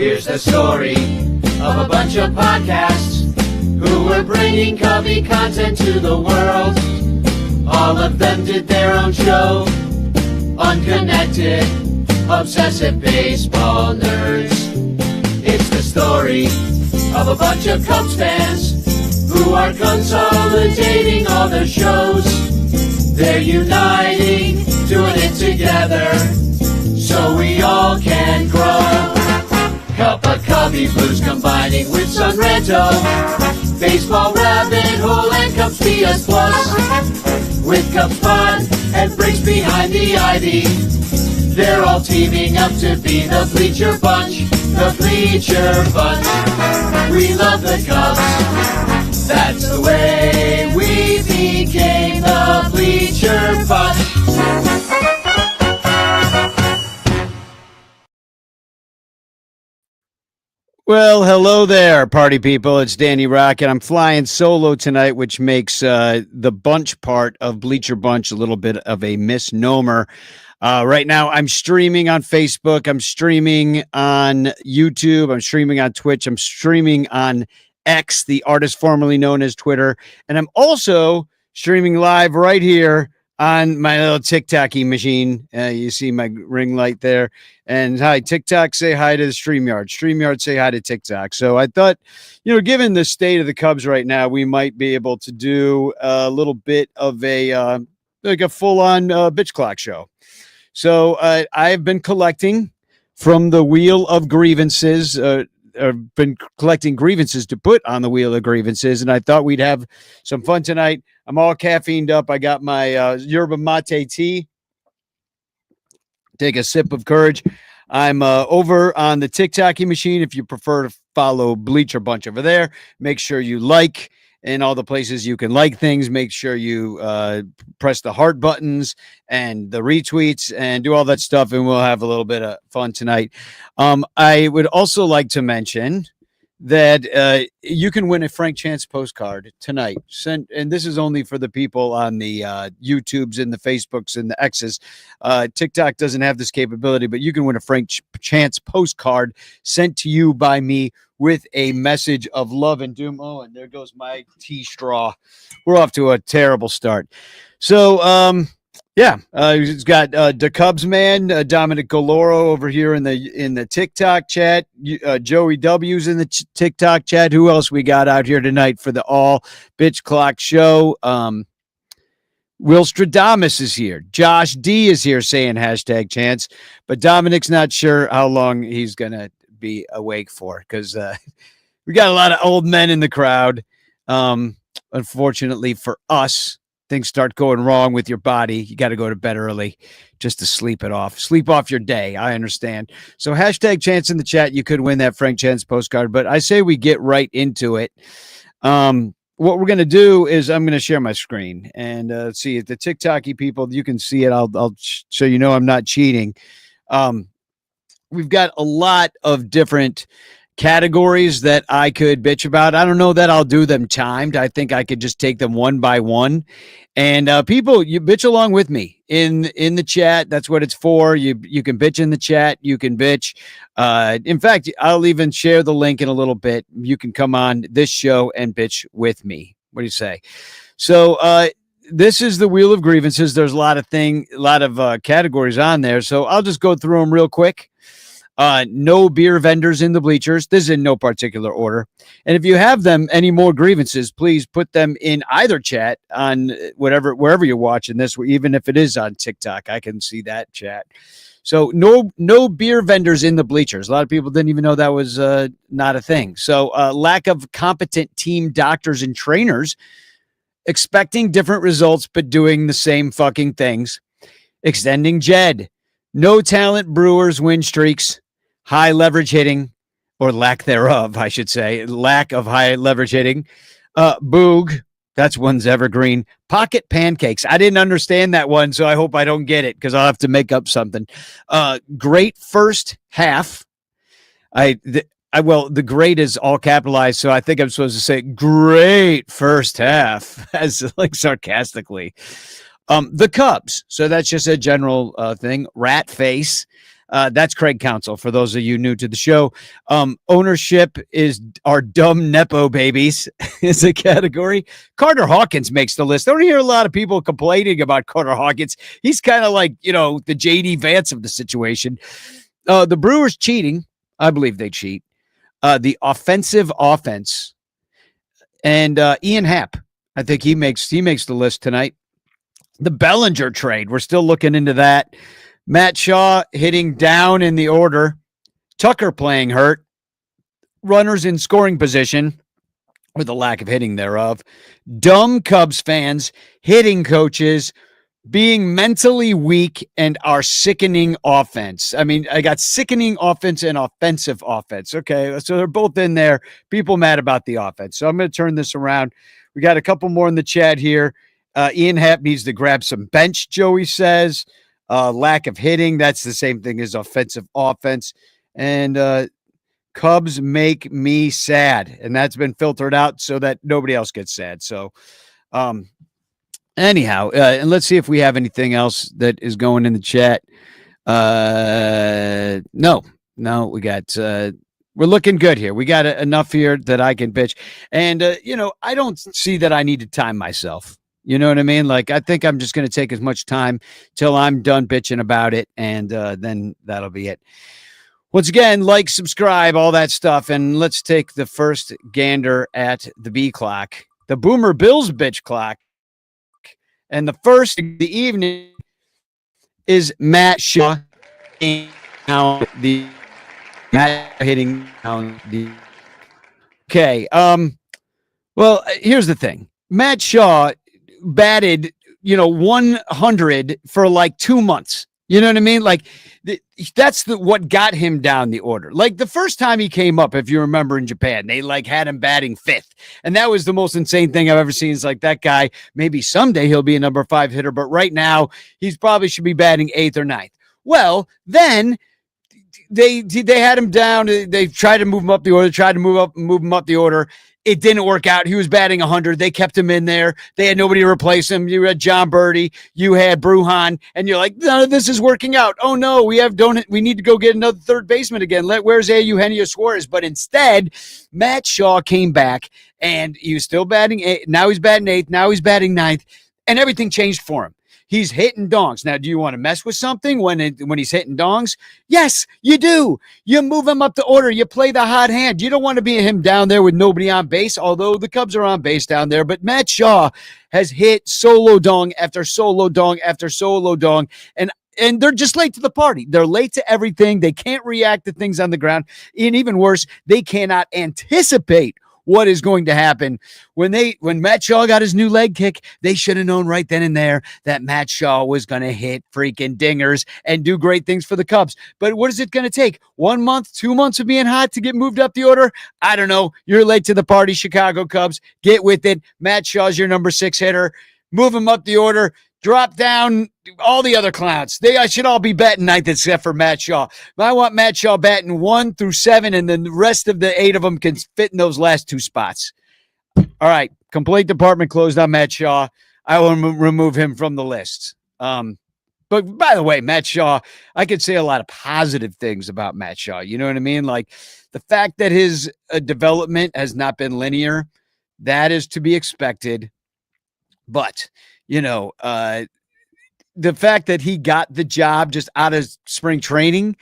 Here's the story of a bunch of podcasts who were bringing Cubby content to the world. All of them did their own show. Unconnected, obsessive baseball nerds. It's the story of a bunch of Cubs fans who are consolidating all their shows. They're uniting, doing it together, so we all can grow. Cup of Cubby Blues combining with Sunranto, baseball rabbit hole and Cubs PS Plus. With Cubs Pod and breaks behind the ivy, they're all teaming up to be the Bleacher Bunch, the Bleacher Bunch. We love the Cubs, that's the way we became the Bleacher Bunch. Well, hello there, party people. It's Danny Rockett. I'm flying solo tonight, which makes the bunch part of Bleacher Bunch a little bit of a misnomer. Right now, I'm streaming on Facebook. I'm streaming on YouTube. I'm streaming on Twitch. I'm streaming on X, the artist formerly known as Twitter. And I'm also streaming live right here on my little TikTok-y machine. You see my ring light there. And hi, TikTok, say hi to the StreamYard. StreamYard, say hi to TikTok. So I thought, given the state of the Cubs right now, we might be able to do a little bit of a full-on bitch clock show. So I've been collecting from the Wheel of Grievances. I've been collecting grievances to put on the Wheel of Grievances, and I thought we'd have some fun tonight. I'm all caffeined up. I got my yerba mate tea. Take a sip of courage. I'm over on the TikTok machine. If you prefer to follow Bleacher Bunch over there, make sure you like in all the places you can like things. Make sure you press the heart buttons and the retweets and do all that stuff, and we'll have a little bit of fun tonight. I would also like to mention that you can win a Frank Chance postcard tonight. And this is only for the people on the YouTubes and the Facebooks and the X's. TikTok doesn't have this capability, but you can win a Frank Chance postcard sent to you by me with a message of love and doom. Oh, and there goes my tea straw. We're off to a terrible start. So, it's got the Cubs man, Dominic Galoro over here in the TikTok chat. Joey W's in the TikTok chat. Who else we got out here tonight for the all bitch clock show? Will Stradamus is here. Josh D is here saying hashtag chance, but Dominic's not sure how long he's gonna be awake for because we got a lot of old men in the crowd. Unfortunately for us, things start going wrong with your body. You got to go to bed early just to sleep off your day. I understand. So hashtag chance in the chat. You could win that Frank Chance postcard, but I say we get right into it. What we're going to do is I'm going to share my screen and see if the TikTok-y people, you can see it. I'll so you know I'm not cheating. We've got a lot of different categories that I could bitch about. I don't know that I'll do them timed. I think I could just take them one by one. And people, you bitch along with me in the chat. That's what it's for. You can bitch in the chat. You can bitch. In fact, I'll even share the link in a little bit. You can come on this show and bitch with me. What do you say? So this is the Wheel of Grievances. There's a lot of categories on there. So I'll just go through them real quick. No beer vendors in the bleachers. This is in no particular order. And if you have them, any more grievances, please put them in either chat on wherever you're watching this, even if it is on TikTok. I can see that chat. So no beer vendors in the bleachers. A lot of people didn't even know that was not a thing. So lack of competent team doctors and trainers, expecting different results, but doing the same fucking things. Extending Jed. No talent brewers win streaks. High leverage hitting, or lack thereof, I should say. Lack of high leverage hitting. Boog, that's one's evergreen. Pocket pancakes. I didn't understand that one, so I hope I don't get it because I'll have to make up something. Great first half. The great is all capitalized, so I think I'm supposed to say great first half, as like sarcastically. The Cubs. So that's just a general thing. Rat face. That's Craig Counsell, for those of you new to the show. Ownership is our dumb Nepo babies is a category. Carter Hawkins makes the list. I don't hear a lot of people complaining about Carter Hawkins. He's kind of like, the J.D. Vance of the situation. The Brewers cheating. I believe they cheat. The offensive offense. And Ian Happ, I think he makes the list tonight. The Bellinger trade, we're still looking into that. Matt Shaw hitting down in the order. Tucker playing hurt. Runners in scoring position with a lack of hitting thereof. Dumb Cubs fans, hitting coaches, being mentally weak, and our sickening offense. I mean, I got sickening offense and offensive offense. Okay, so they're both in there. People mad about the offense. So I'm going to turn this around. We got a couple more in the chat here. Ian Happ needs to grab some bench, Joey says. Lack of hitting, that's the same thing as offensive offense. And Cubs make me sad. And that's been filtered out so that nobody else gets sad. So, anyhow, and let's see if we have anything else that is going in the chat. No, we got, we're looking good here. We got enough here that I can bitch. And, I don't see that I need to time myself. You know what I mean? Like, I think I'm just going to take as much time till I'm done bitching about it. And then that'll be it. Once again, like, subscribe, all that stuff. And let's take the first gander at the B clock, the Boomer Bills bitch clock. And the first of the evening is Matt Shaw hitting down the. Okay. Well, here's the thing. Matt Shaw batted, 100 for like 2 months. You know what I mean? Like, that's what got him down the order. Like, the first time he came up, if you remember, in Japan, they had him batting 5th. And that was the most insane thing I've ever seen. It's like, that guy, maybe someday he'll be a number 5 hitter, but right now he's probably should be batting 8th or 9th. Well, then they had him down. They tried to move him up the order. It didn't work out. He was batting 100. They kept him in there. They had nobody to replace him. You had John Birdie. You had Bruhan, and you're like, none of this is working out. Oh no, we need to go get another third baseman again. Where's Eugenio Suarez? But instead, Matt Shaw came back, and he was still batting 8th. Now he's batting 8th. Now he's batting 9th, and everything changed for him. He's hitting dongs. Now, do you want to mess with something when he's hitting dongs? Yes, you do. You move him up the order. You play the hot hand. You don't want to be him down there with nobody on base, although the Cubs are on base down there. But Matt Shaw has hit solo dong after solo dong after solo dong, and they're just late to the party. They're late to everything. They can't react to things on the ground. And even worse, they cannot anticipate what is going to happen. When Matt Shaw got his new leg kick, they should have known right then and there that Matt Shaw was going to hit freaking dingers and do great things for the Cubs. But what is it going to take? 1 month, 2 months of being hot to get moved up the order? I don't know. You're late to the party, Chicago Cubs. Get with it. Matt Shaw's your number 6 hitter. Move him up the order. Drop down all the other clowns. They should all be batting 9th except for Matt Shaw. I want Matt Shaw batting 1 through 7, and then the rest of the 8 of them can fit in those last 2 spots. All right. Complaint department closed on Matt Shaw. I will remove him from the list. But by the way, Matt Shaw, I could say a lot of positive things about Matt Shaw. You know what I mean? Like, the fact that his development has not been linear, that is to be expected. But the fact that he got the job just out of spring training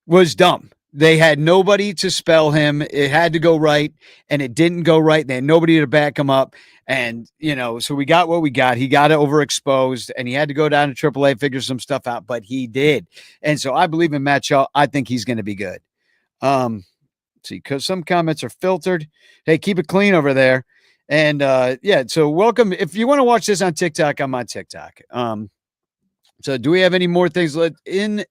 was dumb. They had nobody to spell him. It had to go right, and it didn't go right. They had nobody to back him up. And, so we got what we got. He got overexposed, and he had to go down to AAA, figure some stuff out, but he did. And so I believe in Matt Shaw. I think he's going to be good. See, because some comments are filtered. Hey, keep it clean over there. And so welcome. If you want to watch this on TikTok, I'm on TikTok. So do we have any more things in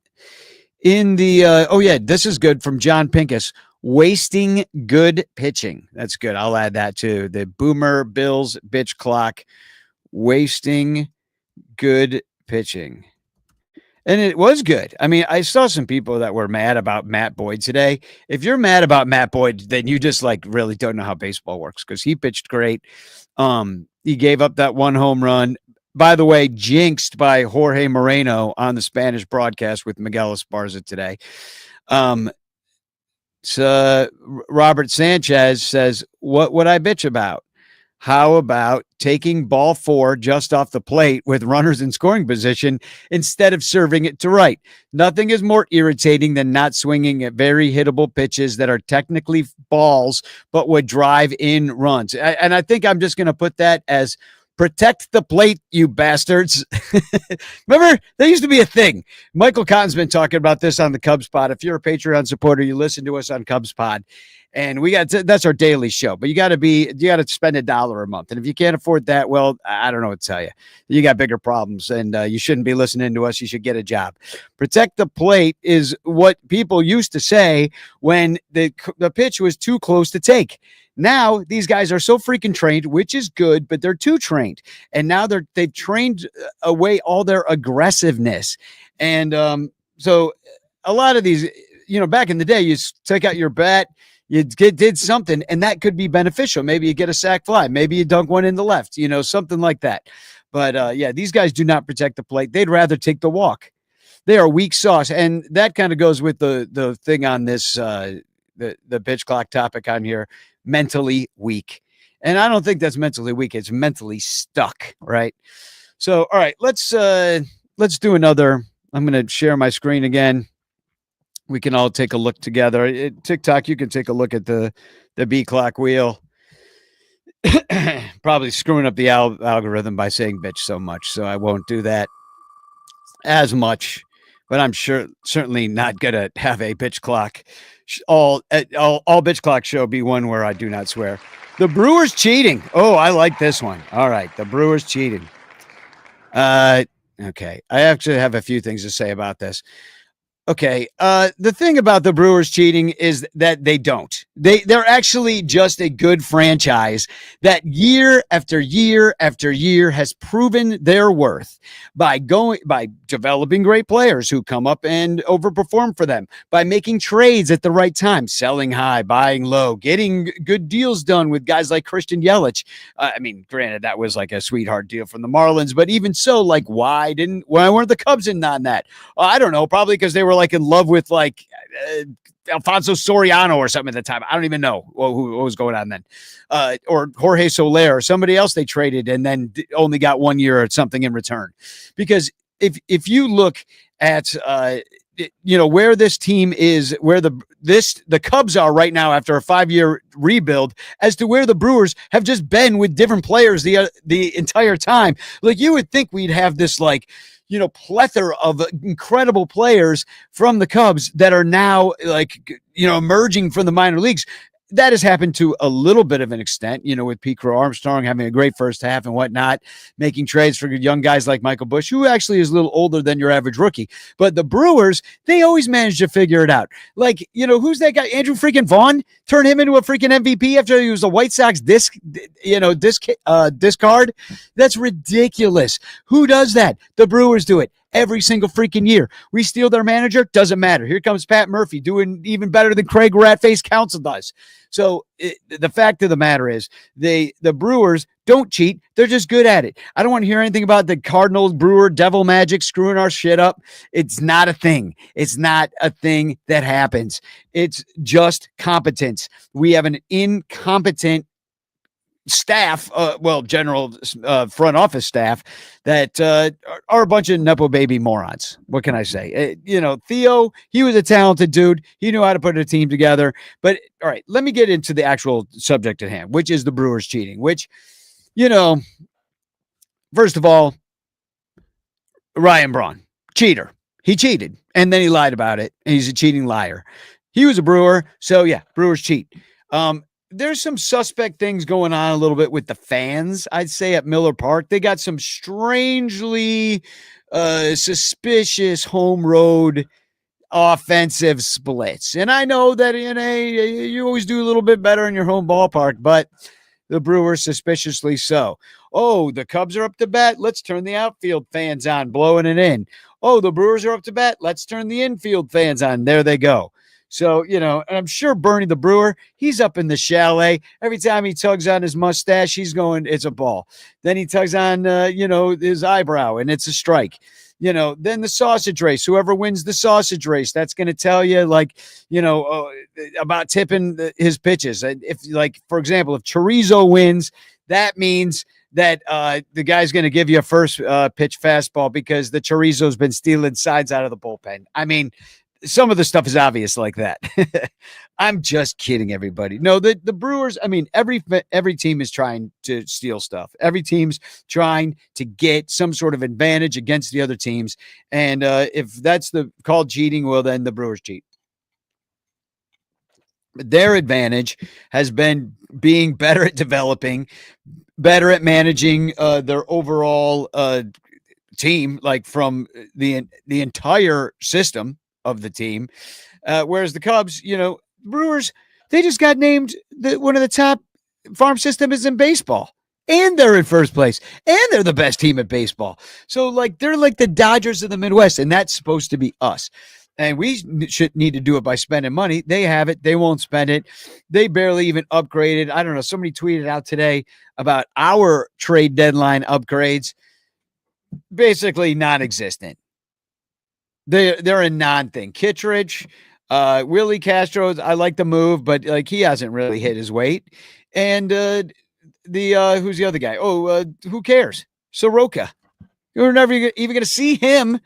the this is good from John Pincus. Wasting good pitching. That's good. I'll add that too. The Boomer Bills bitch clock. Wasting good pitching. And it was good. I mean, I saw some people that were mad about Matt Boyd today. If you're mad about Matt Boyd, then you just really don't know how baseball works, because he pitched great. He gave up that 1 home run. by the way, jinxed by Jorge Moreno on the Spanish broadcast with Miguel Esparza today. So Robert Sanchez says, what would I bitch about? How about taking ball 4 just off the plate with runners in scoring position instead of serving it to right? Nothing is more irritating than not swinging at very hittable pitches that are technically balls but would drive in runs. And I think I'm just going to put that as protect the plate, you bastards. Remember, there used to be a thing. Michael Cotton's been talking about this on the Cubs Pod. If you're a Patreon supporter, you listen to us on Cubs Pod. And that's our daily show, but you got to spend $1 a month. And if you can't afford that, well, I don't know what to tell you. You got bigger problems and you shouldn't be listening to us. You should get a job. Protect the plate is what people used to say when the pitch was too close to take. Now these guys are so freaking trained, which is good, but they're too trained. And now they've trained away all their aggressiveness. And so a lot of these, back in the day, you take out your bat, you did something, and that could be beneficial. Maybe you get a sac fly. Maybe you dunk one in the left, something like that. But, these guys do not protect the plate. They'd rather take the walk. They are weak sauce. And that kind of goes with the thing on this, the pitch clock topic on here, mentally weak. And I don't think that's mentally weak. It's mentally stuck, right? So, all right, let's do another. I'm going to share my screen again. We can all take a look together. TikTok, you can take a look at the B clock wheel. Probably screwing up the algorithm by saying bitch so much, so I won't do that as much. But I'm certainly not going to have a bitch clock. All bitch clock show be one where I do not swear. The Brewers cheating. Oh, I like this one. All right, the Brewers cheating. Okay, I actually have a few things to say about this. Okay, the thing about the Brewers cheating is that they don't. They're actually just a good franchise that year after year after year has proven their worth by developing great players who come up and overperform for them, by making trades at the right time, selling high, buying low, getting good deals done with guys like Christian Yelich. Granted, that was like a sweetheart deal from the Marlins, but even so, like, why weren't the Cubs in on that? I don't know, probably because they were like in love with like Alfonso Soriano or something at the time. I don't even know what was going on then. Or Jorge Soler or somebody else they traded and then only got 1 year or something in return. Because if you look at where this team is, where the Cubs are right now after a 5-year rebuild, as to where the Brewers have just been with different players the entire time, like you would think we'd have this plethora of incredible players from the Cubs that are now emerging from the minor leagues. That has happened to a little bit of an extent, with Pete Crow Armstrong having a great first half and whatnot, making trades for young guys like Michael Busch, who actually is a little older than your average rookie. But the Brewers, they always manage to figure it out. Like, who's that guy? Andrew freaking Vaughn? Turn him into a freaking MVP after he was a White Sox discard? That's ridiculous. Who does that? The Brewers do it every single freaking year. We steal their manager, doesn't matter. Here comes Pat Murphy doing even better than Craig Ratface Counsell does. So the fact of the matter is the Brewers don't cheat. They're just good at it. I don't want to hear anything about the Cardinals, Brewer, devil magic screwing our shit up. It's not a thing. It's not a thing that happens. It's just competence. We have an incompetent staff, general front office staff that are a bunch of Nepo baby morons. What can I say? Theo, he was a talented dude. He knew how to put a team together. But all right, let me get into the actual subject at hand, which is the Brewers cheating, which, first of all, Ryan Braun, cheater. He cheated, and then he lied about it, and he's a cheating liar. He was a Brewer, so yeah, Brewers cheat. There's some suspect things going on a little bit with the fans, I'd say, at Miller Park. They got some strangely suspicious home road offensive splits. And I know that you always do a little bit better in your home ballpark, but the Brewers suspiciously so. Oh, the Cubs are up to bat. Let's turn the outfield fans on, blowing it in. Oh, the Brewers are up to bat. Let's turn the infield fans on. There they go. So, and I'm sure Bernie the Brewer, he's up in the chalet. Every time he tugs on his mustache, he's going, it's a ball. Then he tugs on, his eyebrow, and it's a strike. Then the sausage race, whoever wins the sausage race, that's going to tell you, about tipping his pitches. And if, for example, if Chorizo wins, that means that the guy's going to give you a first pitch fastball because the Chorizo's been stealing sides out of the bullpen. I mean, some of the stuff is obvious like that. I'm just kidding, everybody. No, the Brewers, I mean, every team is trying to steal stuff. Every team's trying to get some sort of advantage against the other teams. And if that's called cheating, well, then the Brewers cheat. Their advantage has been being better at developing, better at managing their overall team, like from the entire system of the team. Whereas the Cubs, Brewers, they just got named one of the top farm systems in baseball. And they're in first place. And they're the best team at baseball. So, they're like the Dodgers of the Midwest. And that's supposed to be us. And we should need to do it by spending money. They have it. They won't spend it. They barely even upgraded. I don't know. Somebody tweeted out today about our trade deadline upgrades. Basically non-existent. They're a non-thing. Kittredge, Willie Castro, I like the move, but he hasn't really hit his weight. And who's the other guy? Who cares? Soroka. You're never even going to see him.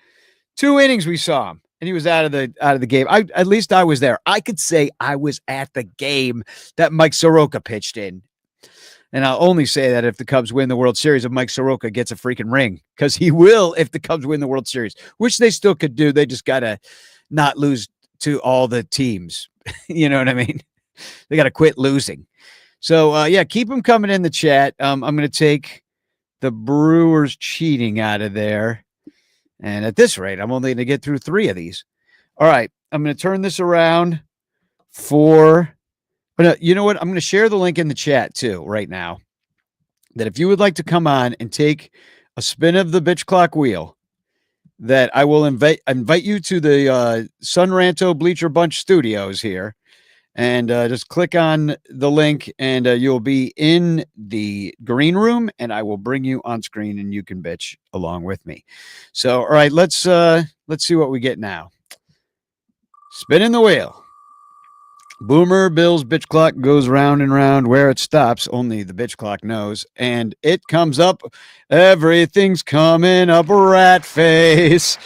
2 innings we saw him, and he was out of the game. At least I was there. I could say I was at the game that Mike Soroka pitched in. And I'll only say that if the Cubs win the World Series, if Mike Soroka gets a freaking ring, because he will if the Cubs win the World Series, which they still could do. They just got to not lose to all the teams. You know what I mean? They got to quit losing. So, keep them coming in the chat. I'm going to take the Brewers cheating out of there. And at this rate, I'm only going to get through 3 of these. All right. I'm going to turn this around for... But you know what? I'm going to share the link in the chat too right now, that if you would like to come on and take a spin of the bitch clock wheel, that I will invite you to the Sun Ranto Bleacher Bunch studios here, and just click on the link, and you'll be in the green room, and I will bring you on screen, and you can bitch along with me. So, all right, let's see what we get now. Spinning the wheel. Boomer Bill's bitch clock goes round and round. Where it stops, only the bitch clock knows. And it comes up. Everything's coming up, rat face.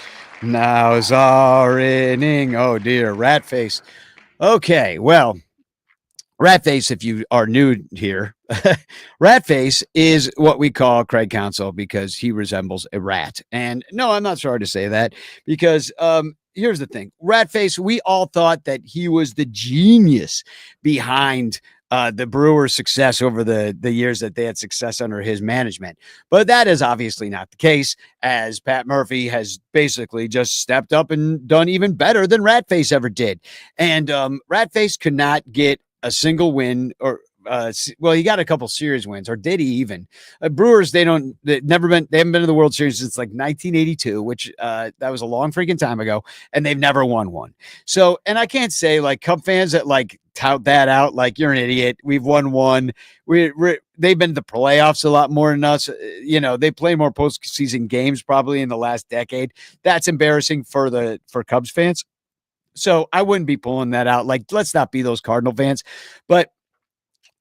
Now's our inning. Oh, dear, rat face. Okay, well, rat face, if you are new here, rat face is what we call Craig Counsell because he resembles a rat. And no, I'm not sorry to say that because here's the thing. Ratface, we all thought that he was the genius behind the Brewers' success over the years that they had success under his management. But that is obviously not the case, as Pat Murphy has basically just stepped up and done even better than Ratface ever did. And Ratface could not get a single win or he got a couple series wins, or did he even? Brewers, they haven't been to the World Series since 1982, which that was a long freaking time ago, and they've never won one. So, and I can't say Cub fans that tout that out you're an idiot. We've won one. They've been to the playoffs a lot more than us. They play more postseason games probably in the last decade. That's embarrassing for Cubs fans. So I wouldn't be pulling that out. Let's not be those Cardinal fans, but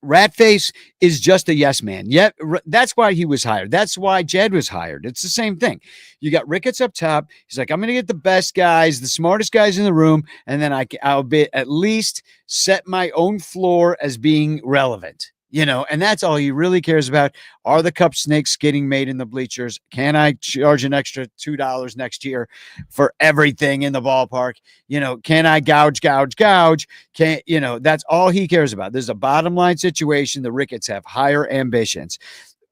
Ratface is just a yes man. Yeah, that's why he was hired. That's why Jed was hired. It's the same thing. You got Ricketts up top. He's like, I'm going to get the best guys, the smartest guys in the room, and then I'll be at least set my own floor as being relevant. And that's all he really cares about. Are the cup snakes getting made in the bleachers? Can I charge an extra $2 next year for everything in the ballpark? Can I gouge? That's all he cares about. There's a bottom line situation. The Ricketts have higher ambitions.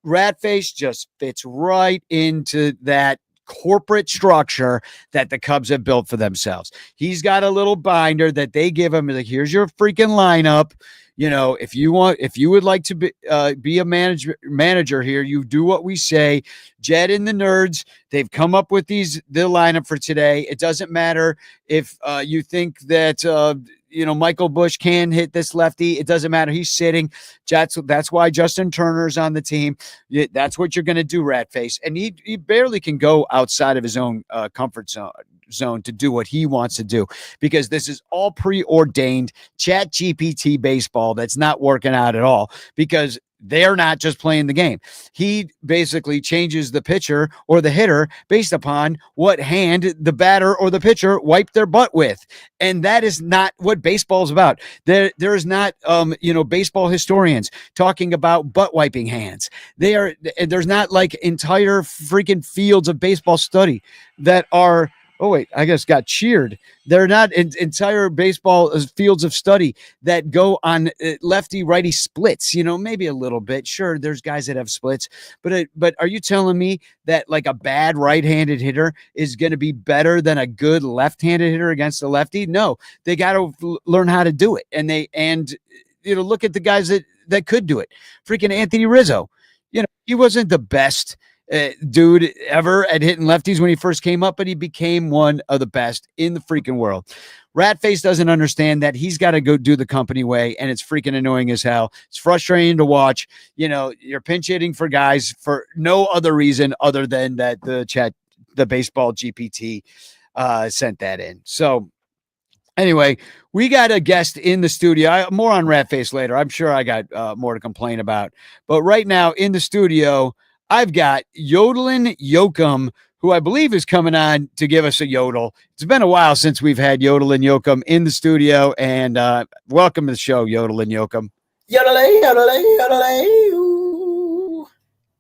Ratface just fits right into that corporate structure that the Cubs have built for themselves. He's got a little binder that they give him. Here's your freaking lineup. If you would like to be a manager here, you do what we say. Jed and the nerds, they've come up with the lineup for today. It doesn't matter if you think that Michael Bush can hit this lefty. It doesn't matter. He's sitting. That's why Justin Turner's on the team. That's what you're going to do, Ratface. And he barely can go outside of his own comfort zone to do what he wants to do, because this is all preordained chat GPT baseball that's not working out at all, because they're not just playing the game. He basically changes the pitcher or the hitter based upon what hand the batter or the pitcher wiped their butt with. And that is not what baseball is about. There is not, baseball historians talking about butt wiping hands. There's not like entire freaking fields of baseball study that are, oh, wait, I guess got cheered. They're not entire baseball fields of study that go on lefty-righty splits, maybe a little bit. Sure, there's guys that have splits. But are you telling me that like a bad right-handed hitter is going to be better than a good left-handed hitter against a lefty? No, they got to learn how to do it. And look at the guys that could do it. Freaking Anthony Rizzo. He wasn't the best dude ever at hitting lefties when he first came up, but he became one of the best in the freaking world. Ratface doesn't understand that he's got to go do the company way, and it's freaking annoying as hell. It's frustrating to watch. You're pinch hitting for guys for no other reason other than that the baseball GPT sent that in. So anyway, we got a guest in the studio. More on Ratface later. I'm sure I got more to complain about. But right now in the studio, I've got Yodelin Yoakum, who I believe is coming on to give us a yodel. It's been a while since we've had Yodelin Yoakum in the studio, and welcome to the show, Yodelin Yoakum. Yodelay, yodelay, yodelay. Ooh.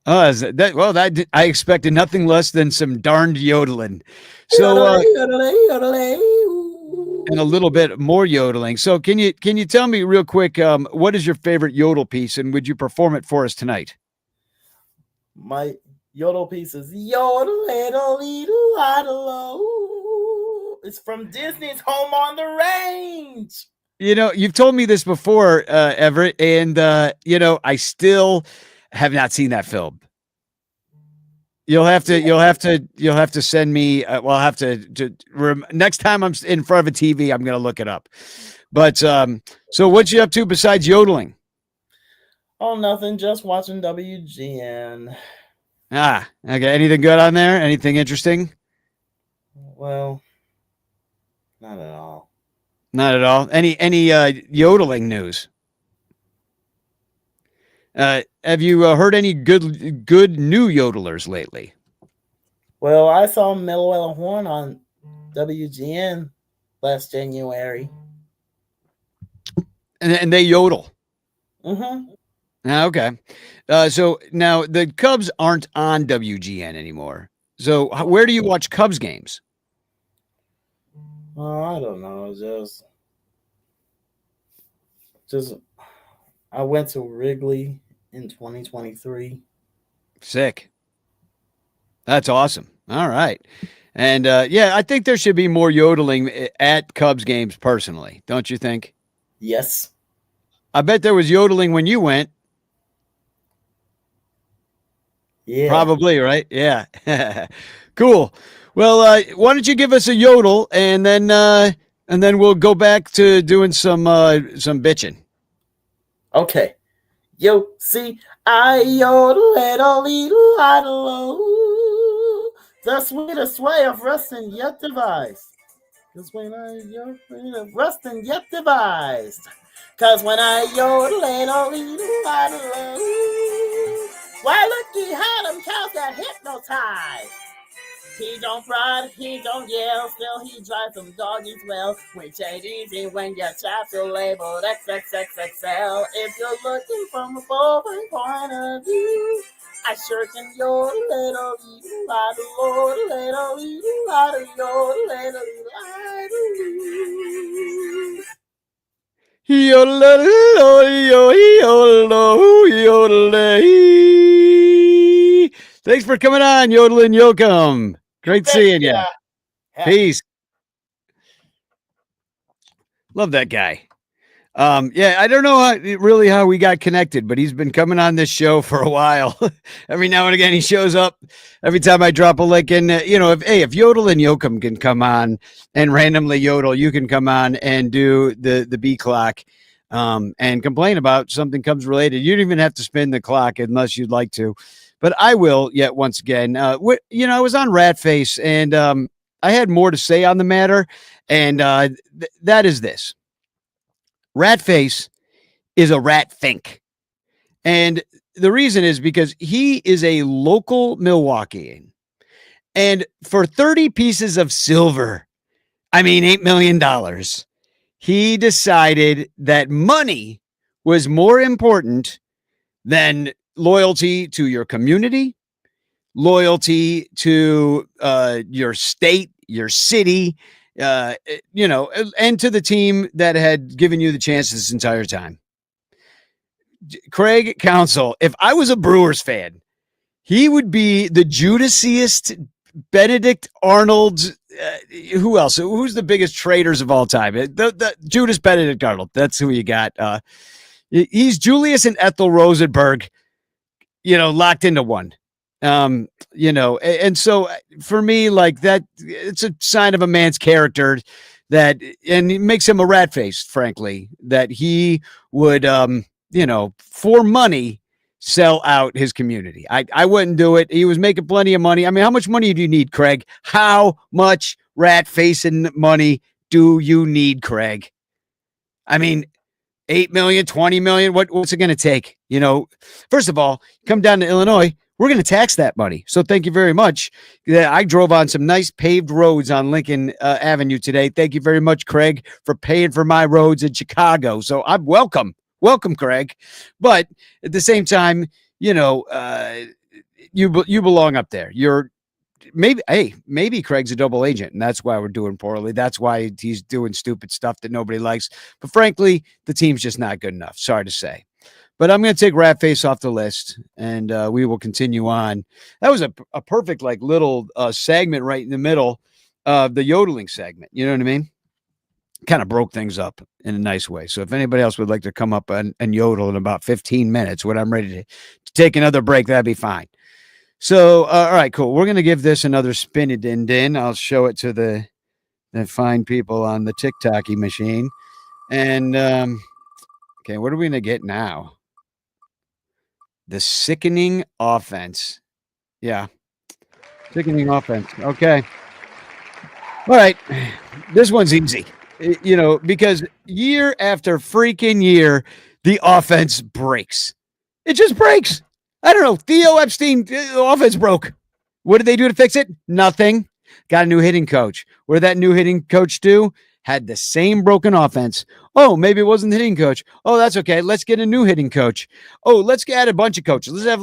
I expected nothing less than some darned yodeling. So, yodelay, yodelay, yodelay. And a little bit more yodeling. So, can you tell me real quick, what is your favorite yodel piece, and would you perform it for us tonight? My yodel piece is yodel. It's from Disney's Home on the Range. You've told me this before, Everett, and I still have not seen that film. You'll have to send me. I'll have to next time I'm in front of a TV, I'm going to look it up. But so what you up to besides yodeling? Oh, nothing. Just watching WGN. Okay. Anything good on there? Anything interesting? Well, not at all. Not at all. Any yodeling news? Have you heard any good new yodelers lately? Well, I saw Mellow Horn on WGN last January. And they yodel. Mm-hmm. Okay. So now the Cubs aren't on WGN anymore. So where do you watch Cubs games? Oh, I don't know. Just I went to Wrigley in 2023. Sick. That's awesome. All right. And I think there should be more yodeling at Cubs games personally. Don't you think? Yes. I bet there was yodeling when you went. Yeah. Probably, right? Yeah. Cool. Well, why don't you give us a yodel, and then we'll go back to doing some bitching. Okay. Yo, see, I yodel at a little idle. The sweetest way of resting yet devised. Because when I yodel, resting yet devised. Because when I yodel at a little idle. Why, look, he had him cows that hypnotized. He don't prod, he don't yell, still he drives them doggies well. Which ain't easy when your chaps are labeled XXXXL. If you're looking from a foreign point of view, I sure can yodel little Thanks for coming on, Yodelin Yoakum. Great seeing you. Peace. Love that guy. Yeah, I don't know how we got connected, but he's been coming on this show for a while. Every now and again, he shows up. Every time I drop a link, and if Yodel and Yoakum can come on and randomly yodel, you can come on and do the B clock, and complain about something comes related. You don't even have to spin the clock unless you'd like to, but I will. Yet once again, I was on Ratface, and I had more to say on the matter, and that is this. Ratface is a rat think. And the reason is because he is a local Milwaukeean. And for 30 pieces of silver, I mean, $8 million, he decided that money was more important than loyalty to your community, loyalty to your state, your city, and to the team that had given you the chance this entire time. Craig Counsell, if I was a Brewers fan, he would be the Judasiest Benedict Arnold. Who else? Who's the biggest traders of all time? The Judas Benedict Arnold. That's who you got. He's Julius and Ethel Rosenberg, locked into one. And so for me, like that, it's a sign of a man's character and it makes him a rat face, frankly, that he would, for money, sell out his community. I wouldn't do it. He was making plenty of money. I mean, how much money do you need, Craig? How much rat facing money do you need, Craig? I mean, 8 million, 20 million. What's it going to take? First of all, come down to Illinois. We're going to tax that money. So thank you very much. I drove on some nice paved roads on Lincoln Avenue today. Thank you very much, Craig, for paying for my roads in Chicago. So I'm welcome. Welcome, Craig. But at the same time, you belong up there. Maybe Craig's a double agent, and that's why we're doing poorly. That's why he's doing stupid stuff that nobody likes. But frankly, the team's just not good enough. Sorry to say. But I'm going to take Ratface off the list, and we will continue on. That was a perfect little segment right in the middle of the yodeling segment. You know what I mean? Kind of broke things up in a nice way. So if anybody else would like to come up and yodel in about 15 minutes when I'm ready to take another break, that'd be fine. So, all right, cool. We're going to give this another spin it in. I'll show it to the fine people on the TikToky machine. And, okay, what are we going to get now? The sickening offense. Yeah. Sickening offense. Okay. All right. This one's easy, because year after freaking year, the offense breaks. It just breaks. I don't know. Theo Epstein, offense broke. What did they do to fix it? Nothing. Got a new hitting coach. What did that new hitting coach do? Had the same broken offense. Oh, maybe it wasn't the hitting coach. Oh, that's okay. Let's get a new hitting coach. Oh, let's add a bunch of coaches. Let's have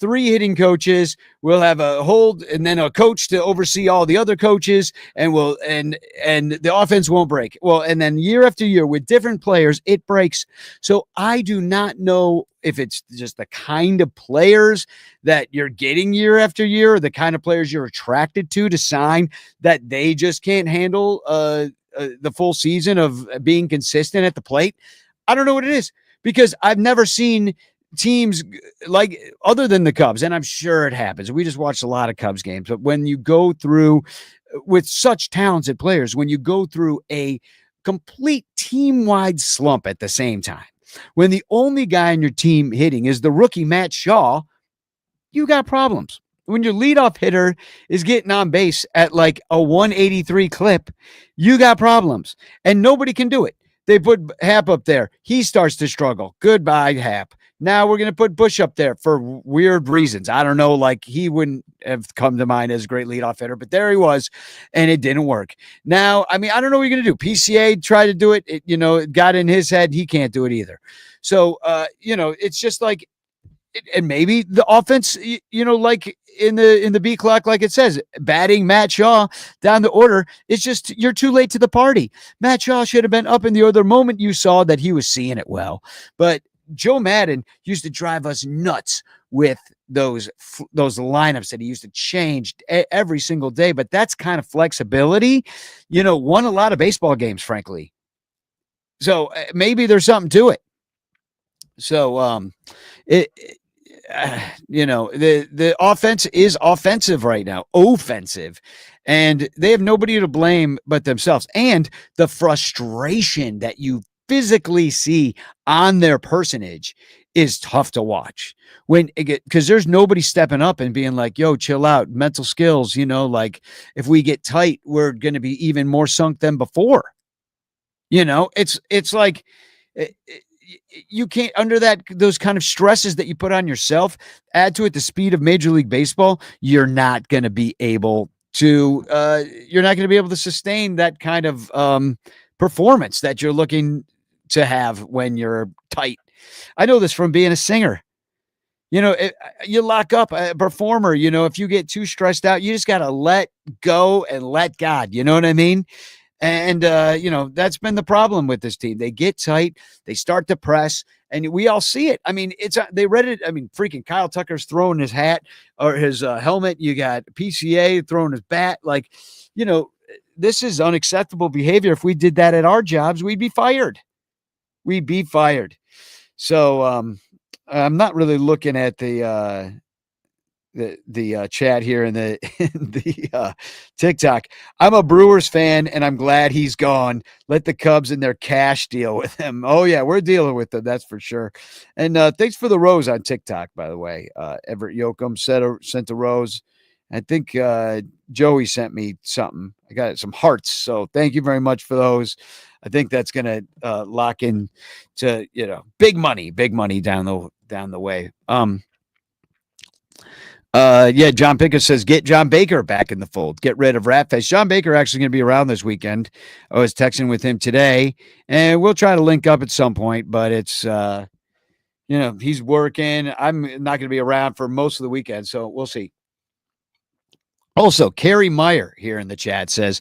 3 hitting coaches. We'll have a hold and then a coach to oversee all the other coaches, and and the offense won't break. Well, and then year after year with different players, it breaks. So I do not know if it's just the kind of players that you're getting year after year, or the kind of players you're attracted to sign, that they just can't handle the full season of being consistent at the plate. I don't know what it is, because I've never seen teams other than the Cubs, and I'm sure it happens. We just watched a lot of Cubs games, but when you go through with such talented players, when you go through a complete team-wide slump at the same time, when the only guy on your team hitting is the rookie Matt Shaw, you got problems. When your leadoff hitter is getting on base at a 183 clip, you got problems, and nobody can do it. They put Hap up there. He starts to struggle. Goodbye, Hap. Now we're going to put Bush up there for weird reasons. I don't know, he wouldn't have come to mind as a great leadoff hitter, but there he was, and it didn't work. Now, I mean, I don't know what you're going to do. PCA tried to do it. It got in his head. He can't do it either. So, it's just and maybe the offense, in the B clock, like it says, batting Matt Shaw down the order, it's just, you're too late to the party. Matt Shaw should have been up in the order the moment you saw that he was seeing it well. But Joe Madden used to drive us nuts with those lineups that he used to change every single day. But that's kind of flexibility, won a lot of baseball games, frankly. So maybe there's something to it. So the offense is offensive right now, offensive, and they have nobody to blame but themselves. And the frustration that you physically see on their personage is tough to watch because there's nobody stepping up and being like, yo, chill out, mental skills, like if we get tight, we're going to be even more sunk than before. It's like you can't, under those kind of stresses that you put on yourself, add to it the speed of Major League Baseball, you're not going to be able to sustain that kind of performance that you're looking to have when you're tight. I know this from being a singer. You lock up a performer, if you get too stressed out, you just got to let go and let God, you know what I mean? And, that's been the problem with this team. They get tight, they start to press, and we all see it. I mean, they read it. I mean, freaking Kyle Tucker's throwing his hat or his helmet. You got PCA throwing his bat. Like, this is unacceptable behavior. If we did that at our jobs, we'd be fired. So I'm not really looking at the chat here in the TikTok. I'm a Brewers fan and I'm glad he's gone. Let the Cubs and their cash deal with him. Oh yeah, we're dealing with them, that's for sure. And thanks for the rose on TikTok, by the way. Everett Yoakum sent a rose. I think Joey sent me something. I got some hearts, so thank you very much for those. I think that's gonna lock in to big money down the way. John Pickett says, get John Baker back in the fold. Get rid of Ratface. John Baker actually going to be around this weekend. I was texting with him today, and we'll try to link up at some point, but it's, he's working. I'm not going to be around for most of the weekend, so we'll see. Also, Carrie Meyer here in the chat says,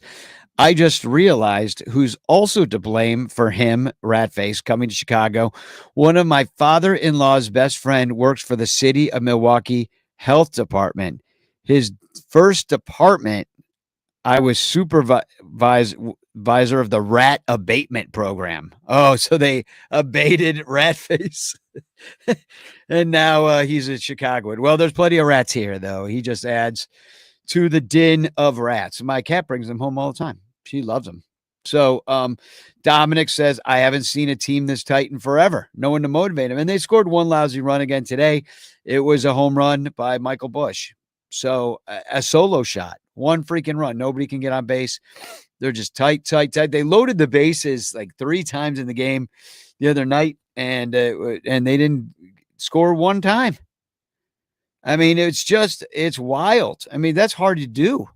I just realized who's also to blame for him, Ratface, coming to Chicago. One of my father-in-law's best friend works for the city of Milwaukee Health Department. His first department, I was supervisor of the rat abatement program. Oh, so they abated Ratface. And now he's in Chicago. Well, there's plenty of rats here, though. He just adds to the din of rats. My cat brings them home all the time. She loves them. So Dominic says, I haven't seen a team this tight in forever. No one to motivate him. And they scored one lousy run again today. It was a home run by Michael Busch. So a solo shot, one freaking run. Nobody can get on base. They're just tight. They loaded the bases like 3 times in the game the other night, and they didn't score one time. I mean, it's wild. I mean, that's hard to do.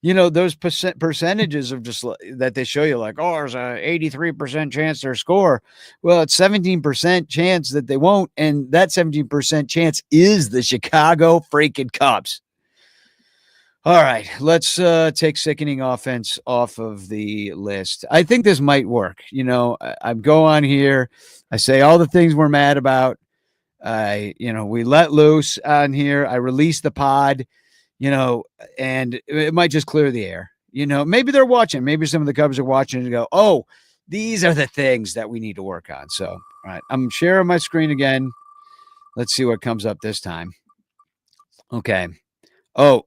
Those percentages of just that they show you, like, oh, there's a 83% chance they'll score. Well, it's 17% chance that they won't. And that 17% chance is the Chicago freaking Cubs. All right, let's take sickening offense off of the list. I think this might work. I go on here. I say all the things we're mad about. We let loose on here. I release the pod. And it might just clear the air. Maybe they're watching. Maybe some of the Cubs are watching and go, oh, these are the things that we need to work on. So, all right, I'm sharing my screen again. Let's see what comes up this time. Okay. Oh,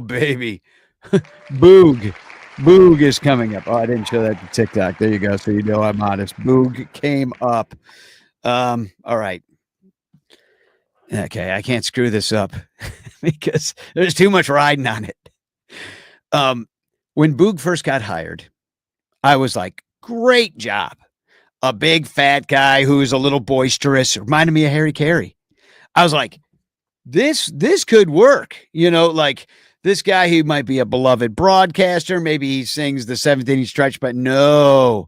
baby. Boog is coming up. Oh, I didn't show that to TikTok. There you go. So I'm honest. Boog came up. All right. Okay, I can't screw this up because there's too much riding on it. When Boog first got hired, I was like, great job. A big fat guy who's a little boisterous, reminded me of Harry Carey. I was like, this could work. Like this guy, he might be a beloved broadcaster. Maybe he sings the 7th inning stretch, but no.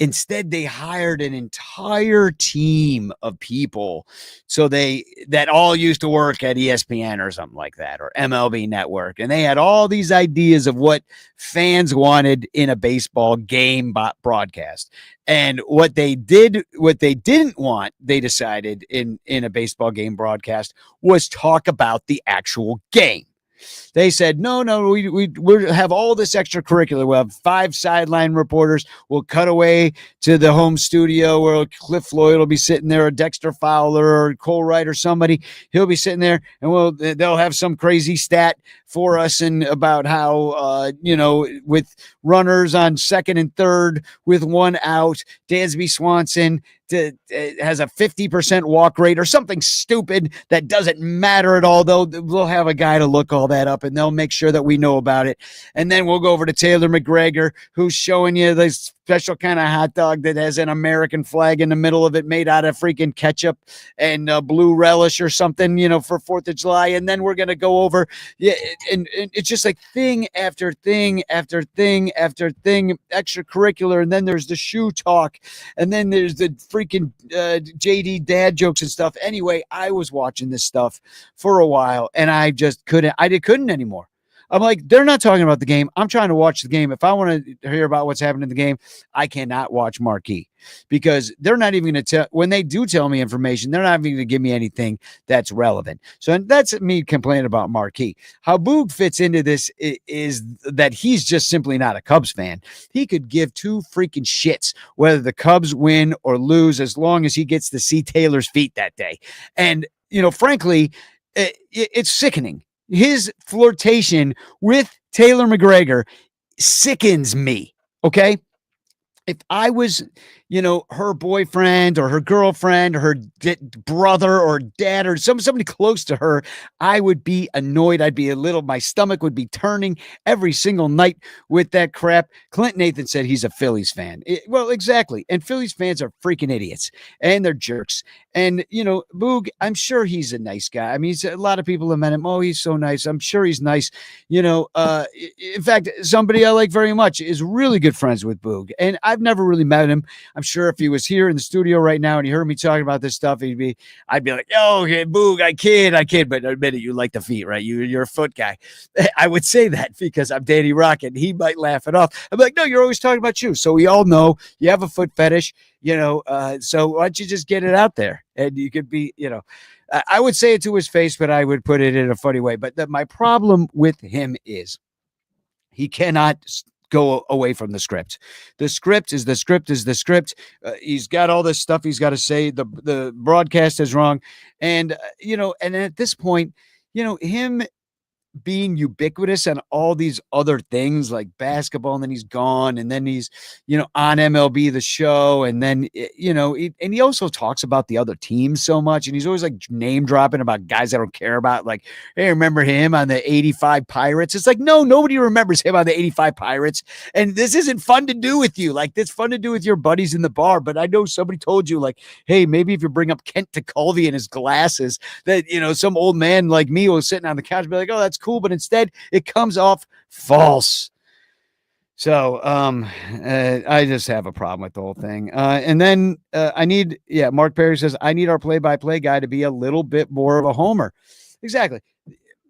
Instead, they hired an entire team of people. So that all used to work at ESPN or something like that, or MLB Network. And they had all these ideas of what fans wanted in a baseball game broadcast. And what they didn't want, they decided in a baseball game broadcast, was talk about the actual game. They said, no, we'll have all this extracurricular. We'll have 5 sideline reporters. We'll cut away to the home studio where Cliff Floyd will be sitting there, or Dexter Fowler or Cole Wright or somebody. He'll be sitting there, and they'll have some crazy stat for us and about how, with runners on second and third with 1 out, Dansby Swanson has a 50% walk rate or something stupid that doesn't matter at all. We'll have a guy to look all that up, and they'll make sure that we know about it. And then we'll go over to Taylor McGregor, who's showing you this special kind of hot dog that has an American flag in the middle of it, made out of freaking ketchup and blue relish or something, for 4th of July. And then we're going to go over, and it's just like thing after thing after thing after thing, extracurricular. And then there's the shoe talk, and then there's the freaking JD dad jokes and stuff. Anyway, I was watching this stuff for a while, and I just couldn't anymore. I'm like, they're not talking about the game. I'm trying to watch the game. If I want to hear about what's happening in the game, I cannot watch Marquee, because they're not even going to tell. When they do tell me information, they're not even going to give me anything that's relevant. So that's me complaining about Marquee. How Boog fits into this is that he's just simply not a Cubs fan. He could give 2 freaking shits whether the Cubs win or lose, as long as he gets to see Taylor's feet that day. And, frankly, it's sickening. His flirtation with Taylor McGregor sickens me. Okay. If I was, her boyfriend or her girlfriend or her brother or dad or somebody close to her, I would be annoyed. My stomach would be turning every single night with that crap. Clint Nathan said he's a Phillies fan. Well, exactly. And Phillies fans are freaking idiots, and they're jerks. And, Boog, I'm sure he's a nice guy. I mean, a lot of people have met him. Oh, he's so nice. I'm sure he's nice. In fact, somebody I like very much is really good friends with Boog. And I've never really met him. I'm sure if he was here in the studio right now and he heard me talking about this stuff, I'd be like, oh, okay, Boog, I kid. But admit it, you like the feet, right? You're a foot guy. I would say that because I'm Danny Rockett. He might laugh it off. I'm like, no, you're always talking about shoes. So we all know you have a foot fetish, so why don't you just get it out there? And you could be, I would say it to his face, but I would put it in a funny way. But my problem with him is he cannot go away from the script. The script is the script is the script. He's got all this stuff he's got to say. The broadcast is wrong. And, and at this point, him being ubiquitous on all these other things like basketball, and then he's gone, and then he's, on MLB The Show, and then, and he also talks about the other teams so much, and he's always like name dropping about guys I don't care about, like, hey, remember him on the 85 Pirates? It's like, no, nobody remembers him on the 85 Pirates, and this isn't fun to do with you. Like, it's fun to do with your buddies in the bar, but I know somebody told you, like, hey, maybe if you bring up Kent DeCulvey and his glasses, that, some old man like me was sitting on the couch and be like, oh, that's cool. But instead it comes off false. So I just have a problem with the whole thing. And then Mark Perry says, I need our play-by-play guy to be a little bit more of a homer. Exactly.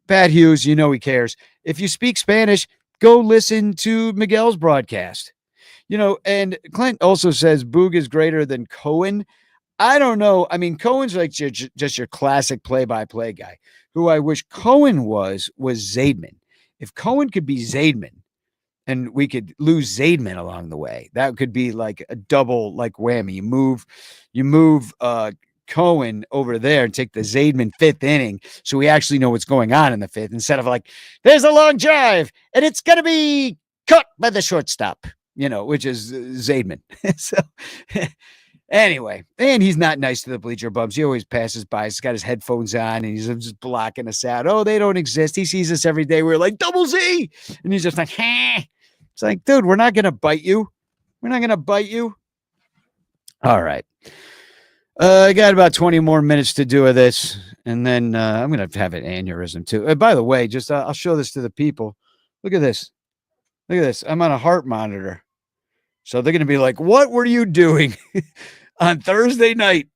Pat Hughes, he cares. If you speak Spanish, go listen to Miguel's broadcast. And Clint also says Boog is greater than Cohen. I don't know. I mean, Cohen's like just your classic play-by-play guy. Who I wish Cohen was Zaidman. If Cohen could be Zaidman and we could lose Zaidman along the way, that could be like a double like whammy. You move Cohen over there and take the Zaidman 5th inning so we actually know what's going on in the 5th, instead of like, there's a long drive and it's going to be caught by the shortstop, which is Zaidman. So anyway, and he's not nice to the bleacher bums. He always passes by. He's got his headphones on, and he's just blocking us out. Oh, they don't exist. He sees us every day. We're like, Double Z. And he's just like, hey. It's like, dude, we're not going to bite you. We're not going to bite you. All right. I got about 20 more minutes to do of this, and then I'm going to have an aneurysm, too. By the way, just I'll show this to the people. Look at this. Look at this. I'm on a heart monitor. So they're going to be like, what were you doing on Thursday night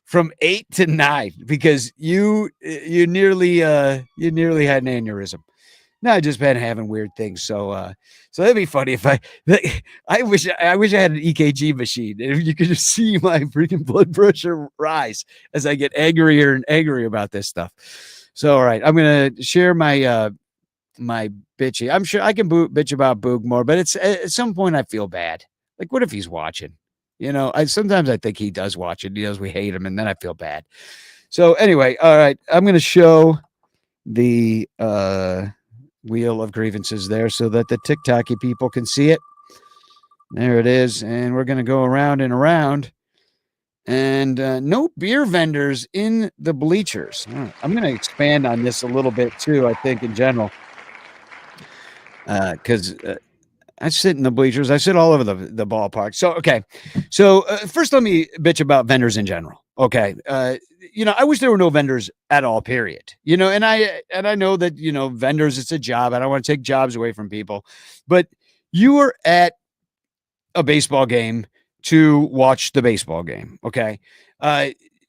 from 8 to 9? Because you nearly had an aneurysm. No, I've just been having weird things. So that'd be funny if I wish I had an EKG machine, and if you could just see my freaking blood pressure rise as I get angrier and angrier about this stuff. So, all right, I'm going to share my my bitchy. I'm sure I can bitch about Boog more, but it's at some point I feel bad. Like, what if he's watching? Sometimes I think he does watch it. He knows we hate him, and then I feel bad. So anyway, all right, I'm going to show the wheel of grievances there so that the TikToky people can see it. There it is, and we're going to go around and around. And no beer vendors in the bleachers. I'm going to expand on this a little bit too, I think, in general. Because I sit in the bleachers. I sit all over the ballpark. So, okay. So first, let me bitch about vendors in general. Okay. I wish there were no vendors at all, period. And I know that, vendors, it's a job. I don't want to take jobs away from people. But you are at a baseball game to watch the baseball game. Okay.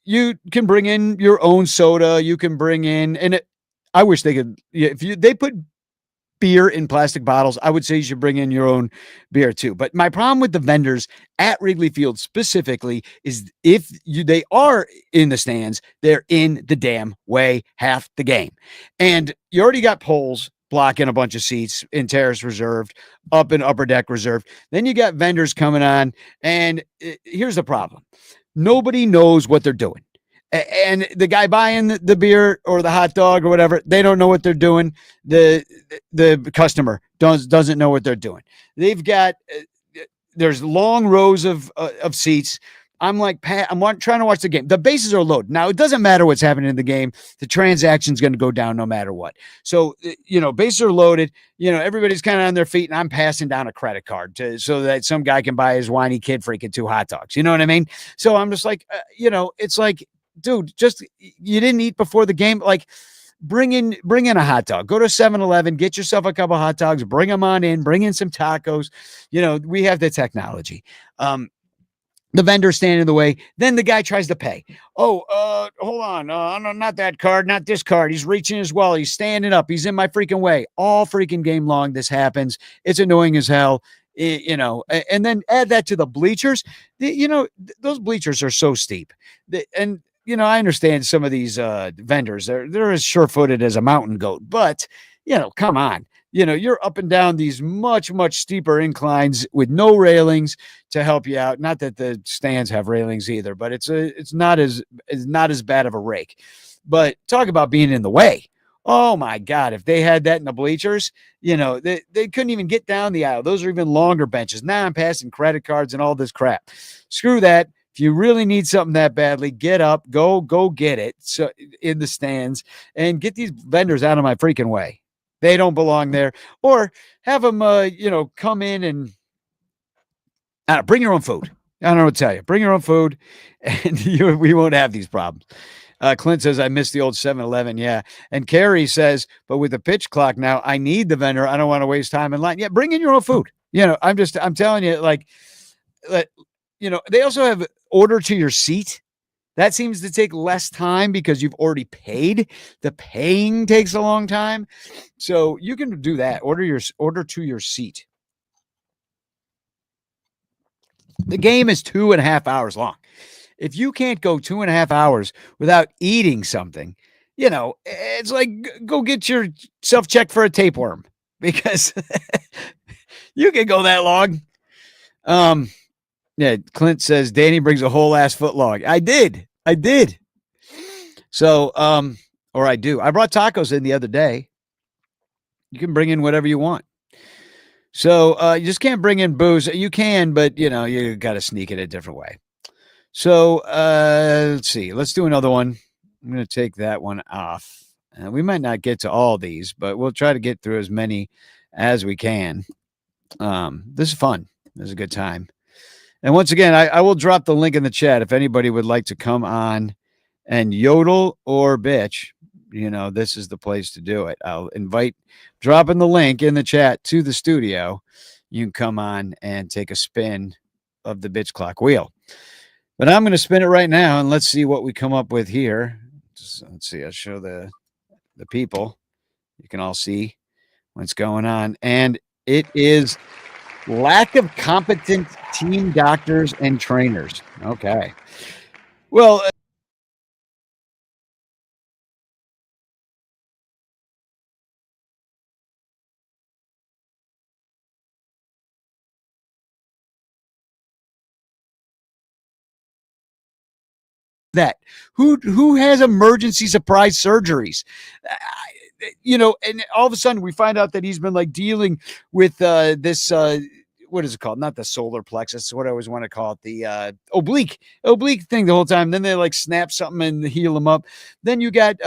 You can bring in your own soda. You can bring in, and I wish they could, they put beer in plastic bottles, I would say you should bring in your own beer too. But my problem with the vendors at Wrigley Field specifically is if they are in the stands, they're in the damn way half the game. And you already got poles blocking a bunch of seats in terrace reserved, up in upper deck reserved. Then you got vendors coming on, and here's the problem. Nobody knows what they're doing. And the guy buying the beer or the hot dog or whatever, they don't know what they're doing. The customer doesn't know what they're doing. They've got there's long rows of seats. I'm trying to watch the game. The bases are loaded. Now, it doesn't matter what's happening in the game. The transaction's going to go down no matter what. So, bases are loaded. Everybody's kind of on their feet, and I'm passing down a credit card so that some guy can buy his whiny kid freaking 2 hot dogs. You know what I mean? So I'm just like, it's like, dude, you didn't eat before the game. Like, bring in a hot dog. Go to 7-Eleven, get yourself a couple hot dogs, bring them on in, bring in some tacos. We have the technology. The vendor standing in the way. Then the guy tries to pay. Oh, hold on. No, not that card, not this card. He's reaching his wallet. He's standing up. He's in my freaking way. All freaking game long, this happens. It's annoying as hell. And then add that to the bleachers. Those bleachers are so steep. And I understand some of these vendors. They're as sure-footed as a mountain goat. But, come on. You're up and down these much, much steeper inclines with no railings to help you out. Not that the stands have railings either, but it's not as bad of a rake. But talk about being in the way. Oh my God, if they had that in the bleachers, they couldn't even get down the aisle. Those are even longer benches. Now I'm passing credit cards and all this crap. Screw that. If you really need something that badly, get up, go get it in the stands and get these vendors out of my freaking way. They don't belong there. Or have them, come in and bring your own food. I don't know what to tell you. Bring your own food, and we won't have these problems. Clint says, I miss the old 7-Eleven. Yeah. And Carrie says, but with the pitch clock now, I need the vendor. I don't want to waste time in line. Yeah, bring in your own food. I'm telling you, they also have order to your seat. That seems to take less time because you've already paid. The paying takes a long time. So you can do that. Order to your seat. The game is 2.5 hours long. If you can't go 2.5 hours without eating something, it's like go get yourself checked for a tapeworm because you can go that long. Yeah, Clint says Danny brings a whole ass foot long. I did. So, or I do. I brought tacos in the other day. You can bring in whatever you want. So, you just can't bring in booze. You can, but you got to sneak it a different way. So, let's see. Let's do another one. I'm going to take that one off. We might not get to all these, but we'll try to get through as many as we can. This is fun. This is a good time. And once again, I will drop the link in the chat if anybody would like to come on and yodel or bitch. This is the place to do it. I'll dropping the link in the chat to the studio. You can come on and take a spin of the bitch clock wheel. But I'm going to spin it right now, and let's see what we come up with here. Let's see. I'll show the people. You can all see what's going on. And it is lack of competent team doctors and trainers. Okay. Well, that? Who has emergency surprise surgeries? And all of a sudden we find out that he's been like dealing with this what is it called? Not the solar plexus. What I always want to call it, the oblique thing the whole time. Then they like snap something and heal him up. Then you got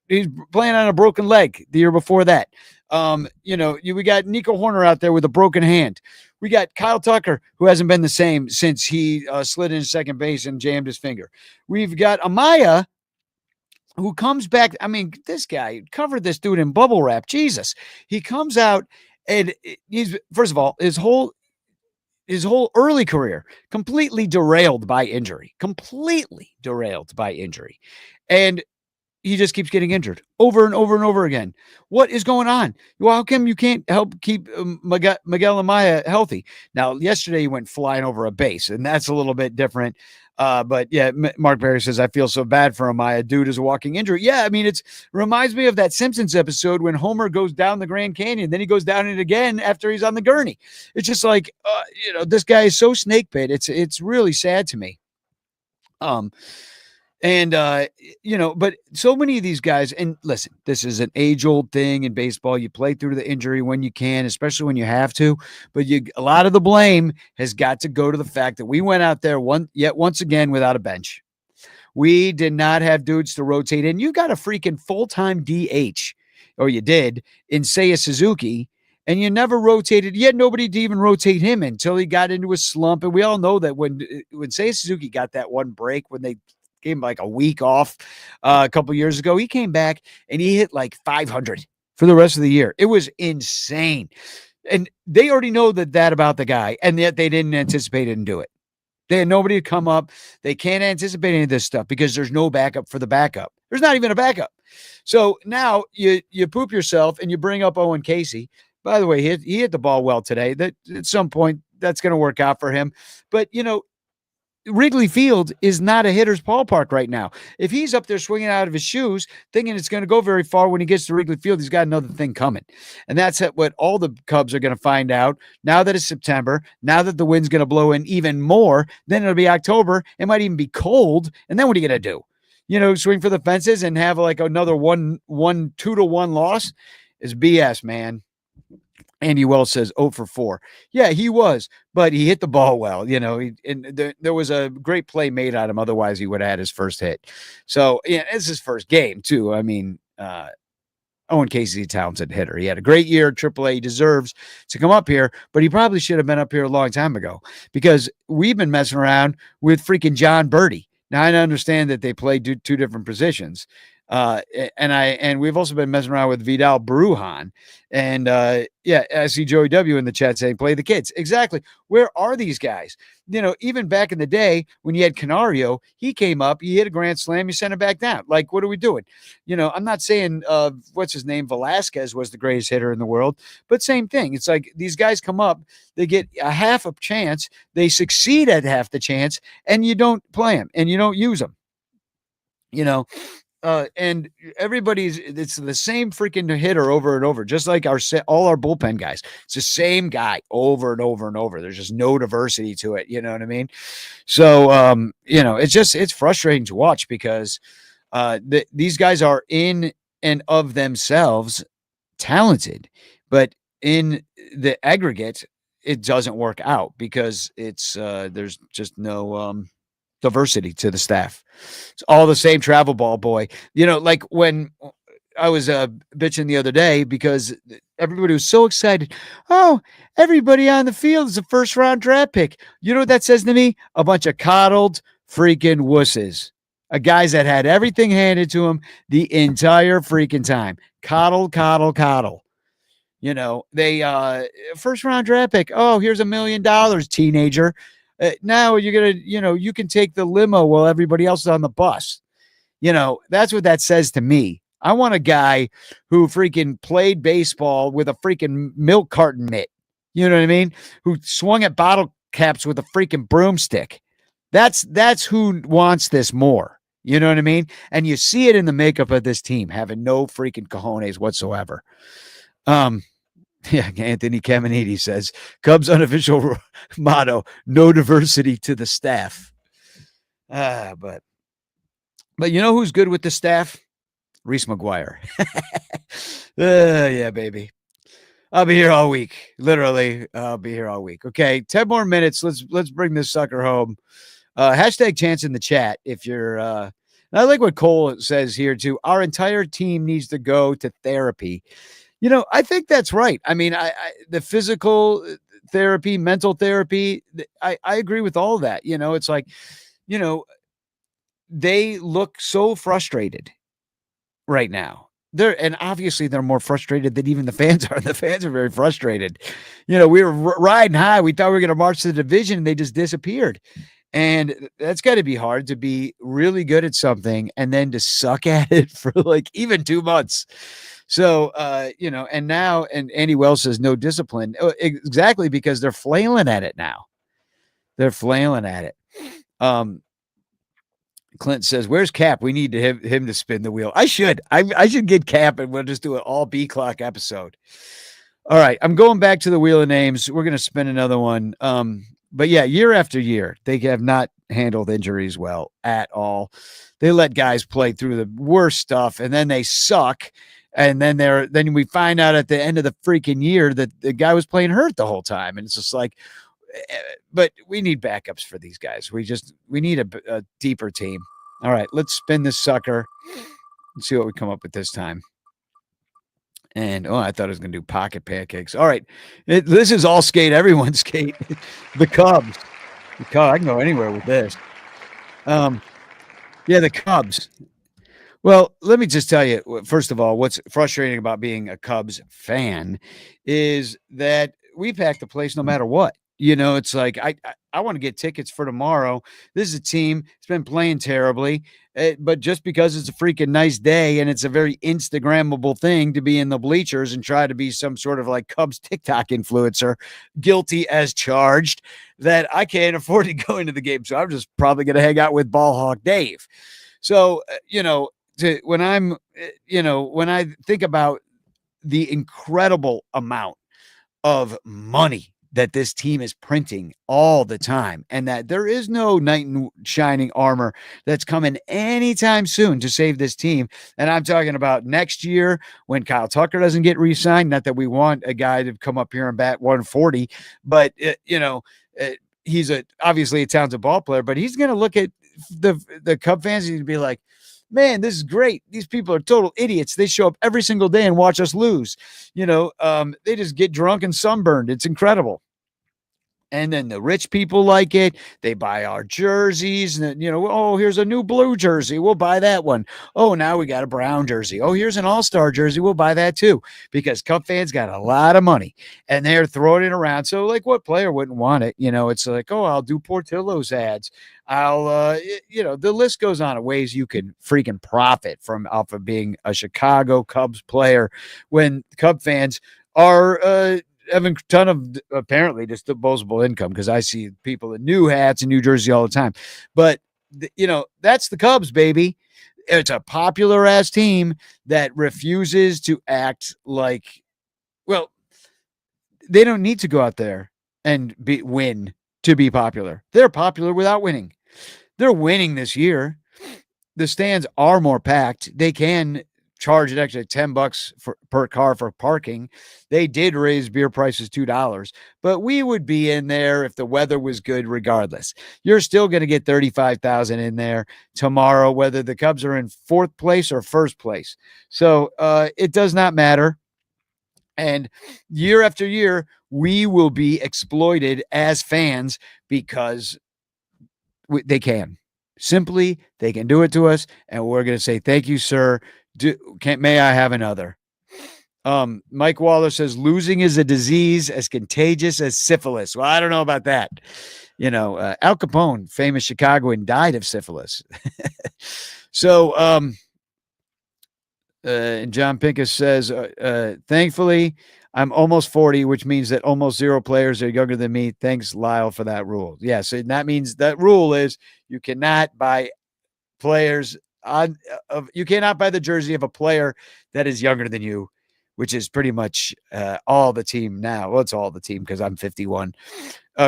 he's playing on a broken leg the year before that. We got Nico Horner out there with a broken hand. We got Kyle Tucker, who hasn't been the same since he slid into second base and jammed his finger. We've got Amaya, who comes back. I mean, this guy covered this dude in bubble wrap. Jesus. He comes out and he's, first of all, his whole early career completely derailed by injury. And he just keeps getting injured over and over and over again. What is going on? Well, how come you can't help keep Miguel Amaya healthy? Now, yesterday he went flying over a base, and that's a little bit different. But yeah, Mark Berry says, I feel so bad for Amaya. Dude is a walking injury. Yeah, I mean, it reminds me of that Simpsons episode when Homer goes down the Grand Canyon, then he goes down it again after he's on the gurney. It's just like, this guy is so snake bit. It's really sad to me. But so many of these guys, and listen, this is an age-old thing in baseball. You play through the injury when you can, especially when you have to. But a lot of the blame has got to go to the fact that we went out there once again without a bench. We did not have dudes to rotate in. You got a freaking full-time DH, or you did, in Seiya Suzuki, and you never rotated. You had nobody to even rotate him until he got into a slump. And we all know that when Seiya Suzuki got that one break, when they gave him like a week off a couple years ago, he came back and he hit like 500 for the rest of the year. It was insane. And they already know that about the guy, and yet they didn't anticipate it and do it. They had nobody to come up. They can't anticipate any of this stuff because there's no backup for the backup. There's not even a backup. So now you poop yourself and you bring up Owen Casey. By the way, he hit the ball well today. That at some point that's going to work out for him. But, Wrigley Field is not a hitter's ballpark right now. If he's up there swinging out of his shoes, thinking it's going to go very far when he gets to Wrigley Field, he's got another thing coming. And that's what all the Cubs are going to find out now that it's September, now that the wind's going to blow in even more. Then it'll be October. It might even be cold. And then what are you going to do? Swing for the fences and have like another 2-1 loss is BS, man. Andy Wells says 0 for 4. Yeah, he was, but he hit the ball well. There was a great play made on him. Otherwise, he would have had his first hit. So, yeah, it's his first game, too. I mean, Owen Casey's a talented hitter. He had a great year at AAA. He deserves to come up here, but he probably should have been up here a long time ago because we've been messing around with freaking John Birdie. Now, I understand that they play two different positions. And we've also been messing around with Vidal Brujan. And I see Joey W in the chat saying, play the kids. Exactly. Where are these guys? Even back in the day when you had Canario, he came up, he hit a grand slam, you sent him back down. Like, what are we doing? I'm not saying, what's his name? Velasquez was the greatest hitter in the world, but same thing. It's like these guys come up, they get a half a chance, they succeed at half the chance, and you don't play them and you don't use them. And it's the same freaking hitter over and over, just like all our bullpen guys. It's the same guy over and over and over. There's just no diversity to it. You know what I mean? So, it's frustrating to watch because these guys are in and of themselves talented, but in the aggregate, it doesn't work out because there's just no diversity to the staff. It's all the same travel ball boy. Like when I was bitching the other day because everybody was so excited. Oh, everybody on the field is a first round draft pick. You know what that says to me? A bunch of coddled freaking wusses. Guys that had everything handed to them the entire freaking time. Coddle. They first round draft pick. Oh, here's $1 million, teenager. Now you're going to, you can take the limo while everybody else is on the bus. That's what that says to me. I want a guy who freaking played baseball with a freaking milk carton mitt. You know what I mean? Who swung at bottle caps with a freaking broomstick. That's who wants this more. You know what I mean? And you see it in the makeup of this team, having no freaking cojones whatsoever. Yeah, Anthony Caminiti says, Cubs' unofficial motto, no diversity to the staff. But But you know who's good with the staff? Reese McGuire. Yeah, baby. I'll be here all week. Literally, I'll be here all week. Okay, 10 more minutes. Let's bring this sucker home. Hashtag chance in the chat if you're and I like what Cole says here too. Our entire team needs to go to therapy. I think that's right. I mean, the physical therapy, mental therapy, I agree with all that. It's like, you know, they look so frustrated right now. And obviously they're more frustrated than even the fans are. The fans are very frustrated. We were riding high. We thought we were going to march to the division and they just disappeared. And that's got to be hard to be really good at something and then to suck at it for like even 2 months. So, and now, and Andy Wells says no discipline. Exactly, because they're flailing at it now. They're flailing at it. Clint says, "Where's Cap? We need him to spin the wheel." I should get Cap, and we'll just do an all B clock episode. All right, I'm going back to the wheel of names. We're gonna spin another one. But yeah, year after year, they have not handled injuries well at all. They let guys play through the worst stuff, and then they suck. And then we find out at the end of the freaking year that the guy was playing hurt the whole time, and it's just like. But we need backups for these guys. We need a deeper team. All right, let's spin this sucker and see what we come up with this time. And I thought I was going to do pocket pancakes. All right, this is all skate. Everyone's skate. The Cubs. I can go anywhere with this. Yeah, the Cubs. Well, let me just tell you, first of all, what's frustrating about being a Cubs fan is that we pack the place no matter what. It's like I want to get tickets for tomorrow. This is a team that's been playing terribly, but just because it's a freaking nice day and it's a very Instagrammable thing to be in the bleachers and try to be some sort of like Cubs TikTok influencer, guilty as charged, that I can't afford to go into the game. So I'm just probably going to hang out with Ballhawk Dave. So, when I think about the incredible amount of money that this team is printing all the time, and that there is no knight in shining armor that's coming anytime soon to save this team. And I'm talking about next year when Kyle Tucker doesn't get re-signed. Not that we want a guy to come up here and bat 140, but he's obviously a talented ball player, but he's going to look at the Cub fans and be like, man, this is great. These people are total idiots. They show up every single day and watch us lose. They just get drunk and sunburned. It's incredible. And then the rich people like it. They buy our jerseys. And, here's a new blue jersey. We'll buy that one. Oh, now we got a brown jersey. Oh, here's an all-star jersey. We'll buy that too. Because Cub fans got a lot of money. And they're throwing it around. So, like, what player wouldn't want it? It's like, oh, I'll do Portillo's ads. I'll, the list goes on of ways you can freaking profit off of being a Chicago Cubs player when Cub fans are having a ton of apparently just disposable income, because I see people in new hats in New Jersey all the time. But, that's the Cubs, baby. It's a popular ass team that refuses to act like, well, they don't need to go out there and win to be popular. They're popular without winning. They're winning this year. The stands are more packed. They can charge an extra $10 per car for parking. They did raise beer prices $2, but we would be in there if the weather was good regardless. You're still going to get 35,000 in there tomorrow, whether the Cubs are in 4th place or 1st place. So it does not matter. And year after year, we will be exploited as fans because they can. Simply, they can do it to us, and we're going to say, thank you, sir. May I have another? Mike Waller says, losing is a disease as contagious as syphilis. Well, I don't know about that. Al Capone, famous Chicagoan, died of syphilis. So, and John Pincus says, thankfully, I'm almost 40, which means that almost 0 players are younger than me. Thanks, Lyle, for that rule. Yes, and that means that rule is you cannot buy players you cannot buy the jersey of a player that is younger than you, which is pretty much all the team now. Well, it's all the team because I'm 51.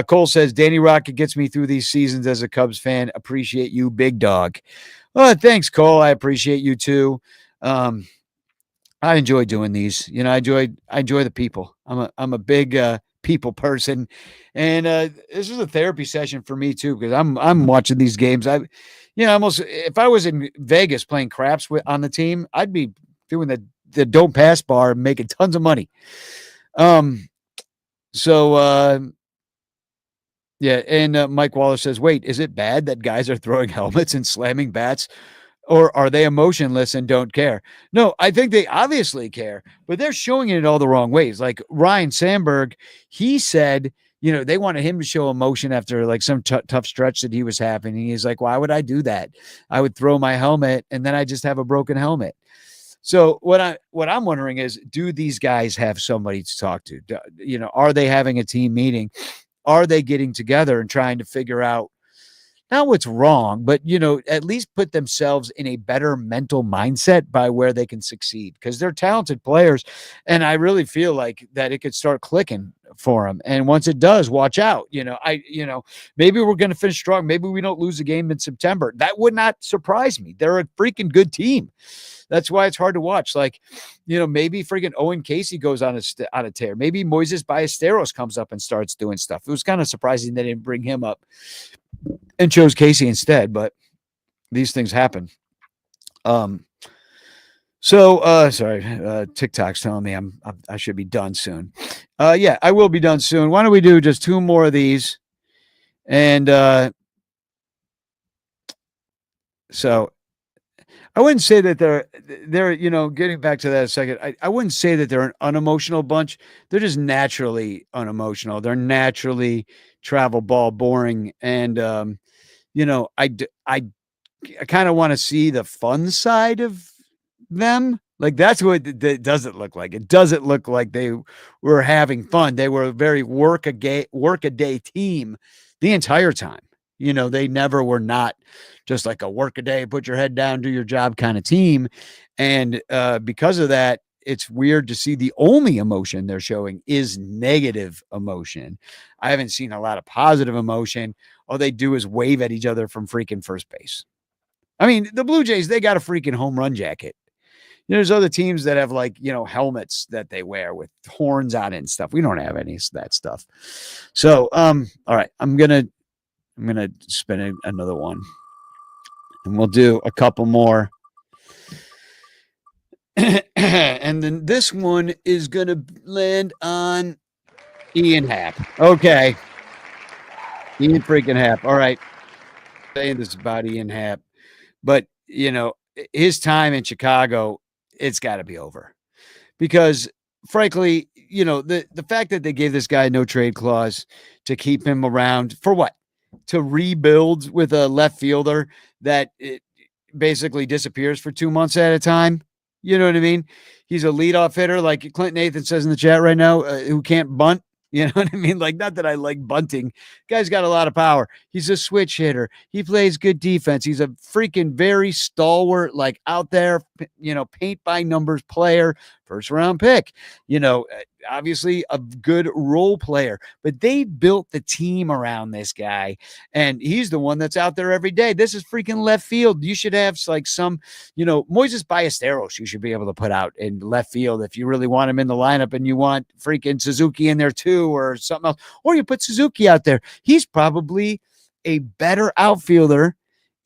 Cole says, Danny Rockett gets me through these seasons as a Cubs fan. Appreciate you, big dog. Oh, thanks, Cole. I appreciate you too. I enjoy doing these. You know, I enjoy the people. I'm a big people person, and this is a therapy session for me too because I'm watching these games. Almost if I was in Vegas playing craps on the team, I'd be doing the don't pass bar and making tons of money. So yeah, and Mike Waller says, "Wait, is it bad that guys are throwing helmets and slamming bats, or are they emotionless and don't care?" No, I think they obviously care, but they're showing it all the wrong ways. Like Ryan Sandberg, he said, they wanted him to show emotion after like some tough stretch that he was having. And he's like, "Why would I do that? I would throw my helmet and then I just have a broken helmet." So what I'm wondering is, do these guys have somebody to talk to? Are they having a team meeting? Are they getting together and trying to figure out not what's wrong, but at least put themselves in a better mental mindset by where they can succeed because they're talented players, and I really feel like that it could start clicking for them. And once it does, watch out. Maybe we're going to finish strong. Maybe we don't lose a game in September. That would not surprise me. They're a freaking good team. That's why it's hard to watch. Like, maybe freaking Owen Casey goes on a tear. Maybe Moises Ballesteros comes up and starts doing stuff. It was kind of surprising they didn't bring him up and chose Casey instead, but these things happen. Sorry, TikTok's telling me I should be done soon. Yeah, I will be done soon. Why don't we do just two more of these? And so I wouldn't say that they're getting back to that a second. I wouldn't say that they're an unemotional bunch. They're just naturally unemotional. They're naturally travel ball boring. And, I kind of want to see the fun side of them. Like that's what it doesn't look like. It doesn't look like they were having fun. They were a very work a day team the entire time. They never were not just like a work a day, put your head down, do your job kind of team. And because of that, it's weird to see the only emotion they're showing is negative emotion. I haven't seen a lot of positive emotion. All they do is wave at each other from freaking first base. I mean, the Blue Jays, they got a freaking home run jacket. There's other teams that have like, helmets that they wear with horns on it and stuff. We don't have any of that stuff. So, all right, I'm going to spin another one and we'll do a couple more. And then this one is going to land on Ian Happ. Okay. Ian freaking Happ. All right. Saying this about Ian Happ. But, his time in Chicago, it's got to be over. Because, frankly, the fact that they gave this guy no trade clause to keep him around for what? To rebuild with a left fielder that it basically disappears for 2 months at a time. You know what I mean? He's a leadoff hitter, like Clint Nathan says in the chat right now, who can't bunt. You know what I mean? Like, not that I like bunting. Guy's got a lot of power. He's a switch hitter. He plays good defense. He's a freaking very stalwart, like out there, paint by numbers player, first round pick, obviously a good role player, but they built the team around this guy and he's the one that's out there every day. This is freaking left field. You should have like some, Moises Ballesteros you should be able to put out in left field if you really want him in the lineup and you want freaking Suzuki in there too or something else, or you put Suzuki out there. He's probably a better outfielder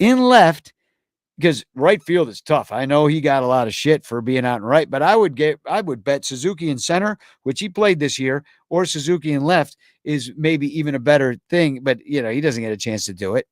in left because right field is tough. I know he got a lot of shit for being out in right, but I would bet Suzuki in center, which he played this year, or Suzuki in left is maybe even a better thing, but he doesn't get a chance to do it.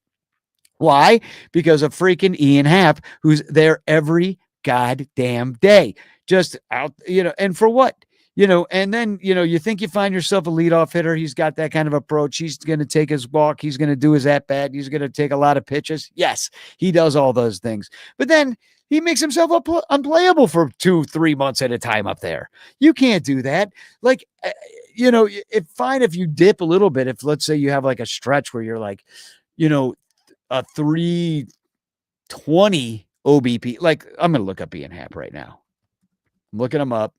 Why? Because of freaking Ian Happ, who's there every goddamn day, just out, and for what? And then, you think you find yourself a leadoff hitter. He's got that kind of approach. He's going to take his walk. He's going to do his at-bat. He's going to take a lot of pitches. Yes, he does all those things. But then he makes himself unplayable for 2-3 months at a time up there. You can't do that. Like, it's fine if you dip a little bit. If, let's say, you have like a stretch where you're like, a 320 OBP. Like, I'm going to look up Ian Happ right now. I'm looking him up.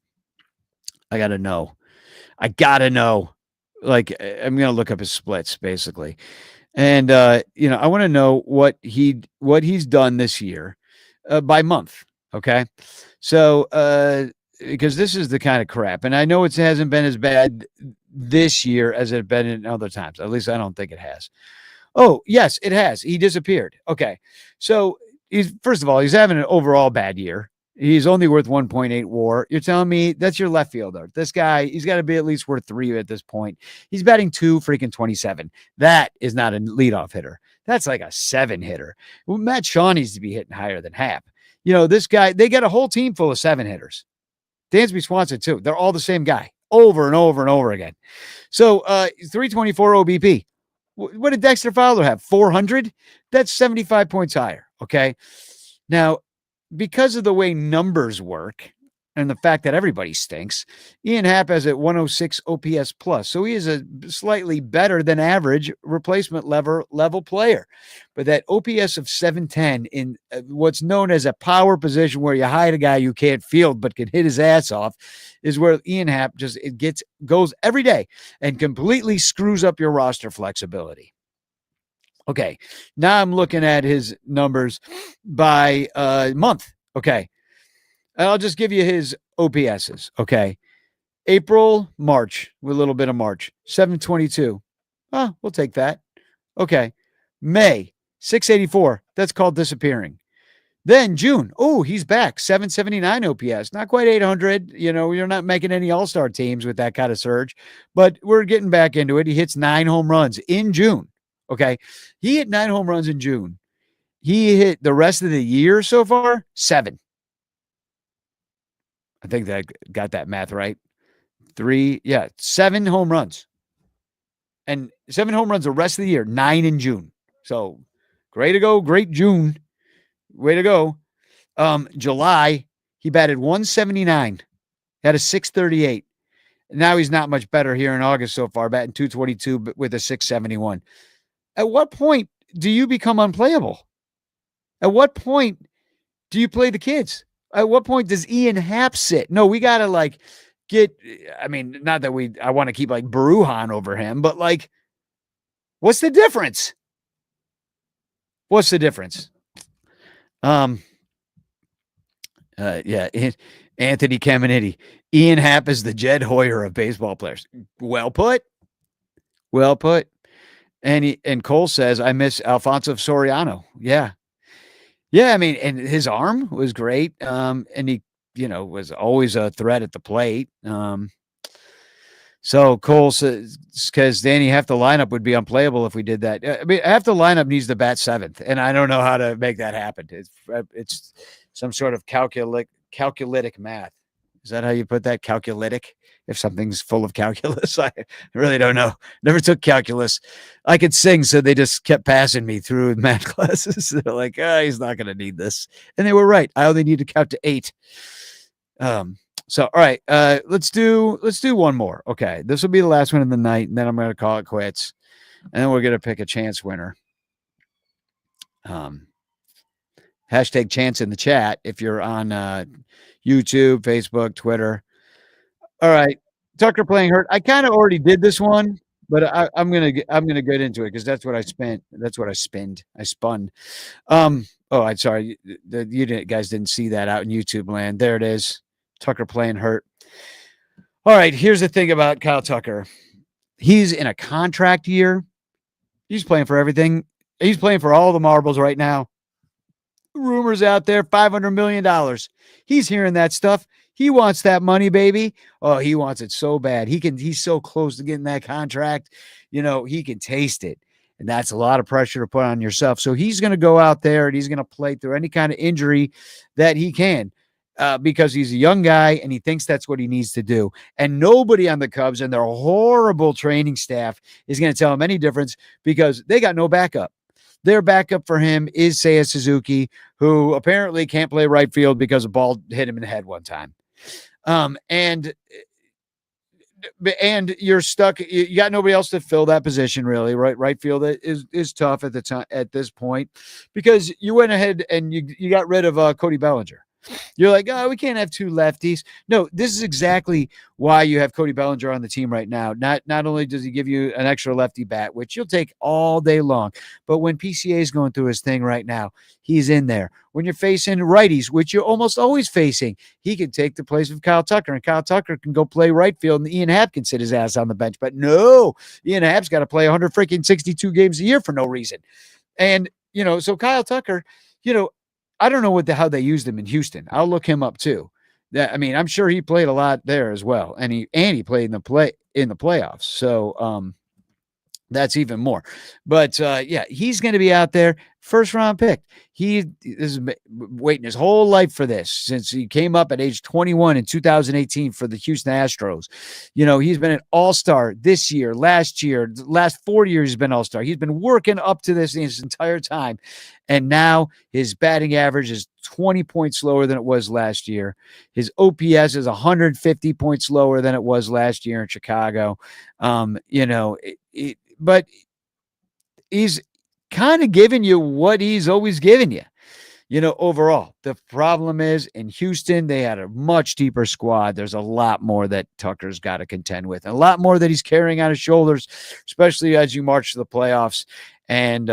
I got to know. Like, I'm going to look up his splits, basically. And I want to know what he's done this year by month. Okay. So because this is the kind of crap, and I know it hasn't been as bad this year as it been in other times. At least I don't think it has. Oh, yes, it has. He disappeared. Okay. So first of all, he's having an overall bad year. He's only worth 1.8 WAR. You're telling me that's your left fielder. This guy, he's got to be at least worth 3 at this point. He's batting 227. That is not a leadoff hitter. That's like a 7 hitter. Well, Matt Shaw needs to be hitting higher than Happ. This guy, they got a whole team full of 7 hitters. Dansby Swanson, too. They're all the same guy over and over and over again. So 324 OBP. What did Dexter Fowler have? 400? That's 75 points higher. Okay. Now, because of the way numbers work and the fact that everybody stinks, Ian Happ has at 106 OPS plus. So he is a slightly better than average replacement level player. But that OPS of 710 in what's known as a power position where you hide a guy who can't field but can hit his ass off is where Ian Happ goes every day and completely screws up your roster flexibility. Okay, now I'm looking at his numbers by month. Okay, and I'll just give you his OPSs. Okay, April, March, with a little bit of March, 722. Oh, we'll take that. Okay, May, 684. That's called disappearing. Then June, oh, he's back, 779 OPS. Not quite 800. You're not making any all-star teams with that kind of surge, but we're getting back into it. He hits 9 home runs in June. Okay. He hit 9 home runs in June. He hit the rest of the year so far 7. I think that I got that math right. 7 home runs. And 7 home runs the rest of the year, 9 in June. So great to go. Great June. Way to go. July, he batted 179. Had a 638. Now he's not much better here in August so far, batting 222 but with a 671. At what point do you become unplayable? At what point do you play the kids? At what point does Ian Happ sit? No, we got to not that I want to keep like Baruhan over him, but what's the difference? What's the difference? Anthony Caminiti. Ian Happ is the Jed Hoyer of baseball players. Well put. And Cole says, I miss Alfonso Soriano. Yeah. Yeah. I mean, and his arm was great. And he, was always a threat at the plate. So Cole says, because Danny, half the lineup would be unplayable if we did that. I mean, half the lineup needs to bat 7th, and I don't know how to make that happen. It's some sort of calculitic math. Is that how you put that? Calculitic? If something's full of calculus, I really don't know. Never took calculus. I could sing, so they just kept passing me through math classes. They're like, he's not going to need this. And they were right. I only need to count to 8. So, all right, let's do one more. Okay, this will be the last one of the night, and then I'm going to call it quits, and then we're going to pick a chance winner. Hashtag chance in the chat if you're on YouTube, Facebook, Twitter. All right, Tucker playing hurt. I kind of already did this one, but I'm gonna get into it because that's what I spent. That's what I spend. I spun. I'm sorry, you guys didn't see that out in YouTube land. There it is. Tucker playing hurt. All right, here's the thing about Kyle Tucker. He's in a contract year. He's playing for everything. He's playing for all the marbles right now. Rumors out there, $500 million. He's hearing that stuff. He wants that money, baby. Oh, he wants it so bad. He's so close to getting that contract. He can taste it. And that's a lot of pressure to put on yourself. So he's going to go out there and he's going to play through any kind of injury that he can. Because he's a young guy and he thinks that's what he needs to do. And nobody on the Cubs and their horrible training staff is going to tell him any difference because they got no backup. Their backup for him is Seiya Suzuki, who apparently can't play right field because a ball hit him in the head one time. And you're stuck. You got nobody else to fill that position, really. Right field is tough at the time at this point because you went ahead and you got rid of Cody Bellinger. You're like, oh, we can't have two lefties. No, this is exactly why you have Cody Bellinger on the team right now. Not only does he give you an extra lefty bat, which you'll take all day long, but when PCA is going through his thing right now, he's in there. When you're facing righties, which you're almost always facing, he can take the place of Kyle Tucker, and Kyle Tucker can go play right field, and Ian Happ can sit his ass on the bench. But no, Ian Happ's got to play 162 games a year for no reason. And, so Kyle Tucker, I don't know how they used him in Houston. I'll look him up too. I'm sure he played a lot there as well. And he played in the playoffs. So, that's even more. But he's going to be out there, first round pick. He is waiting his whole life for this since he came up at age 21 in 2018 for the Houston Astros. He's been an all-star this year, last year, the last 4 years he's been all-star. He's been working up to this entire time. And now his batting average is 20 points lower than it was last year. His OPS is 150 points lower than it was last year in Chicago. But he's kind of giving you what he's always given you, overall. The problem is in Houston, they had a much deeper squad. There's a lot more that Tucker's got to contend with, and a lot more that he's carrying on his shoulders, especially as you march to the playoffs. And,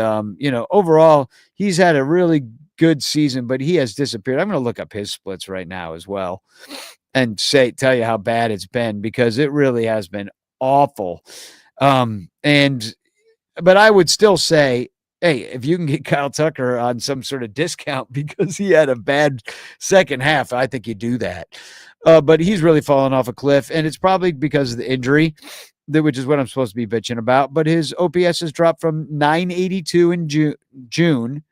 overall, he's had a really good season, but he has disappeared. I'm going to look up his splits right now as well and tell you how bad it's been, because it really has been awful. But I would still say, hey, if you can get Kyle Tucker on some sort of discount because he had a bad second half, I think you do that. But he's really fallen off a cliff, and it's probably because of the injury, which is what I'm supposed to be bitching about. But his OPS has dropped from 982 in June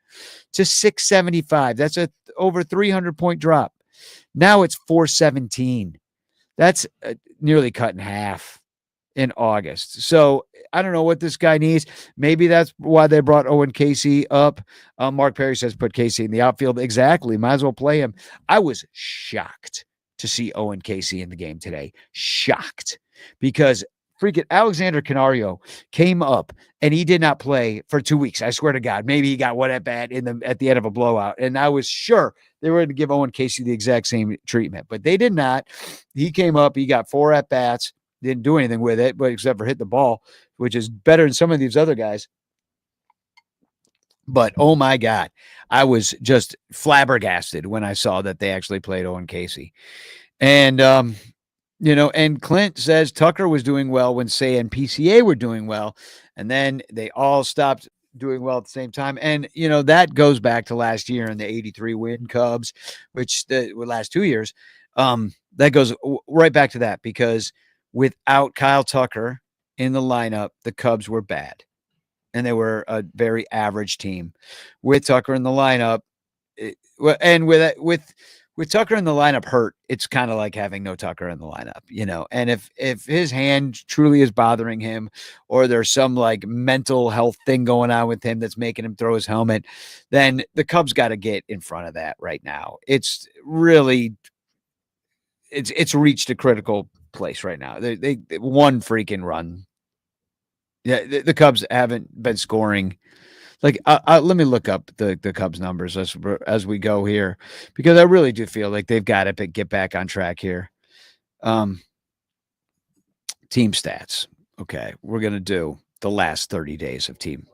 to 675. That's a over 300-point drop. Now it's 417. That's nearly cut in half in August. So I don't know what this guy needs. Maybe that's why they brought Owen Casey up. Mark Perry says put Casey in the outfield. Exactly. Might as well play him. I was shocked to see Owen Casey in the game today. Shocked. Because freaking Alexander Canario came up and he did not play for 2 weeks. I swear to God. Maybe he got one at bat at the end of a blowout. And I was sure they were going to give Owen Casey the exact same treatment, but they did not. He came up. He got 4 at bats. Didn't do anything with it, but except for hit the ball, which is better than some of these other guys. But, oh, my God, I was just flabbergasted when I saw that they actually played Owen Casey. And, and Clint says Tucker was doing well when Say and PCA were doing well, and then they all stopped doing well at the same time. And, that goes back to last year in the 83-win Cubs, which the last 2 years. That goes right back to that, because without Kyle Tucker in the lineup, the Cubs were bad, and they were a very average team. With Tucker in the lineup, and with Tucker in the lineup hurt, it's kind of like having no Tucker in the lineup, And if his hand truly is bothering him, or there's some like mental health thing going on with him that's making him throw his helmet, then the Cubs got to get in front of that right now. It's really, it's reached a critical place right now. They one freaking run. Yeah, the Cubs haven't been scoring. Like, let me look up the Cubs numbers as we go here, because I really do feel like they've got to get back on track here. Team stats. Okay, we're gonna do the last 30 days of team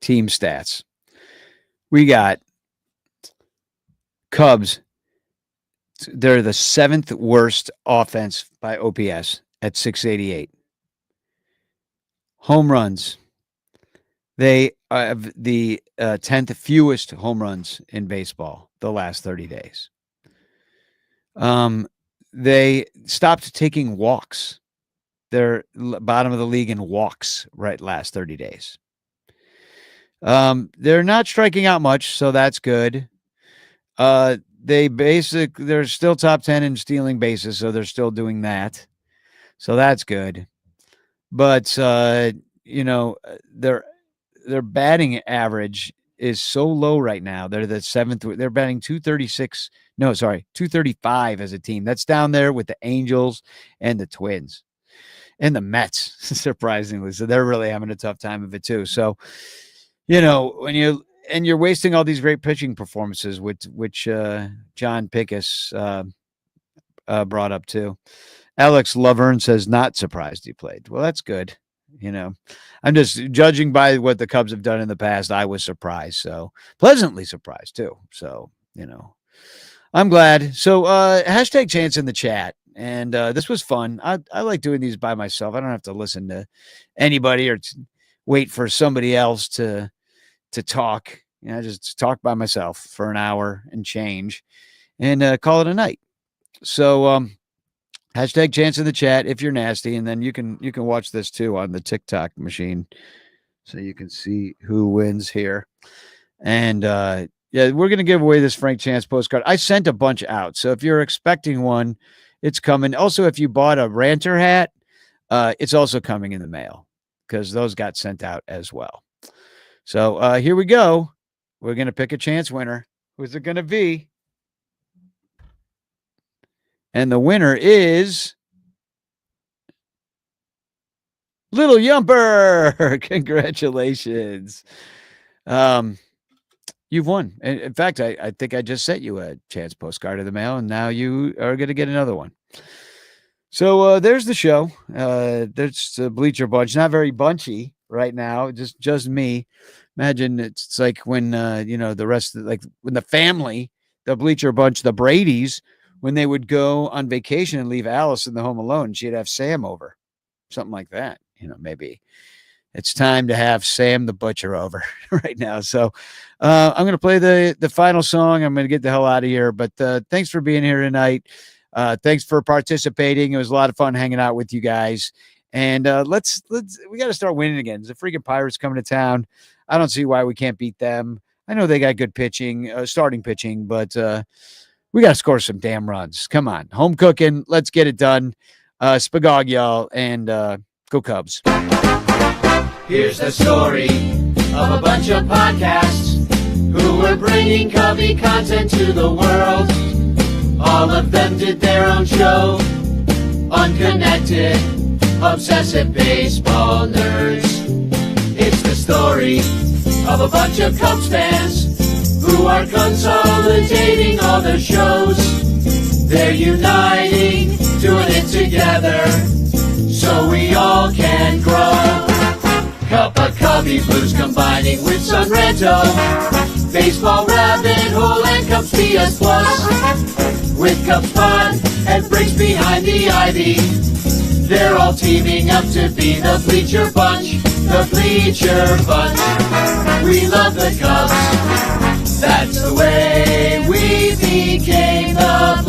stats. We got Cubs. They're the 7th worst offense by OPS at 688. Home runs. They have the 10th fewest home runs in baseball the last 30 days. They stopped taking walks. They're bottom of the league in walks last 30 days. They're not striking out much, so that's good. They're still top 10 in stealing bases, so they're still doing that. So that's good. But, their batting average is so low right now. They're the 7th. They're batting 236. No, sorry, 235 as a team. That's down there with the Angels and the Twins and the Mets, surprisingly. So they're really having a tough time of it too. So, when you and you're wasting all these great pitching performances, which John Pickus brought up too. Alex Laverne says not surprised he played. Well, that's good. I'm just judging by what the Cubs have done in the past. I was surprised, so pleasantly surprised too. So I'm glad. So hashtag chance in the chat, and this was fun. I like doing these by myself. I don't have to listen to anybody or wait for somebody else to talk. I just talk by myself for an hour and change, and call it a night. So hashtag chance in the chat if you're nasty, and then you can watch this too on the TikTok machine, so you can see who wins here. And yeah, we're gonna give away this Frank Chance postcard. I sent a bunch out, so if you're expecting one, it's coming. Also, if you bought a Ranter hat, it's also coming in the mail because those got sent out as well. So here we go. We're gonna pick a chance winner. Who's it gonna be? And the winner is Little Yumper. Congratulations. You've won. In fact, I think I just sent you a chance postcard in the mail, and now you are going to get another one. So there's the show. There's the Bleacher Bunch. Not very bunchy right now. Just me. Imagine it's like when, the rest of when the family, the Bleacher Bunch, the Bradys, when they would go on vacation and leave Alice in the home alone, she'd have Sam over, something like that. Maybe it's time to have Sam the Butcher over right now. So I'm going to play the final song. I'm going to get the hell out of here. But thanks for being here tonight. Thanks for participating. It was a lot of fun hanging out with you guys. And we got to start winning again. The freaking Pirates coming to town. I don't see why we can't beat them. I know they got good pitching, starting pitching, but we got to score some damn runs. Come on. Home cooking. Let's get it done. Spagog, y'all, and go Cubs. Here's the story of a bunch of podcasts who were bringing Cubby content to the world. All of them did their own show. Unconnected, obsessive baseball nerds. It's the story of a bunch of Cubs fans who are consolidating all their shows. They're uniting, doing it together, so we all can grow. Cup of Cubby Blues combining with Sunranto, Baseball Rabbit Hole and Cubs PS Plus. With Cubs Pod and Breaks Behind the Ivy, they're all teaming up to be the Bleacher Bunch, the Bleacher Bunch. We love the Cubs. That's the way we became the